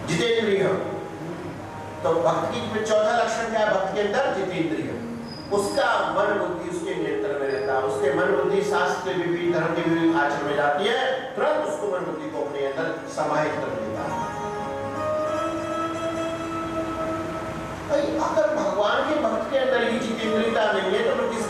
जितेंद्रिय, तो भक्त की चौथा लक्षण क्या है? भक्त के अंदर जितेंद्रिय, उसका मन बुद्धि उसके नियंत्रण में रहता है। उसके मन बुद्धि शास्त्र के विपरीत, धर्म के विपरीत आचरण में जाती है, तुरंत उसको मन बुद्धि को अपने अंदर समाहित कर लेता है। अगर भगवान के भक्त के अंदर ही जितेंद्रियता नहीं है तो किस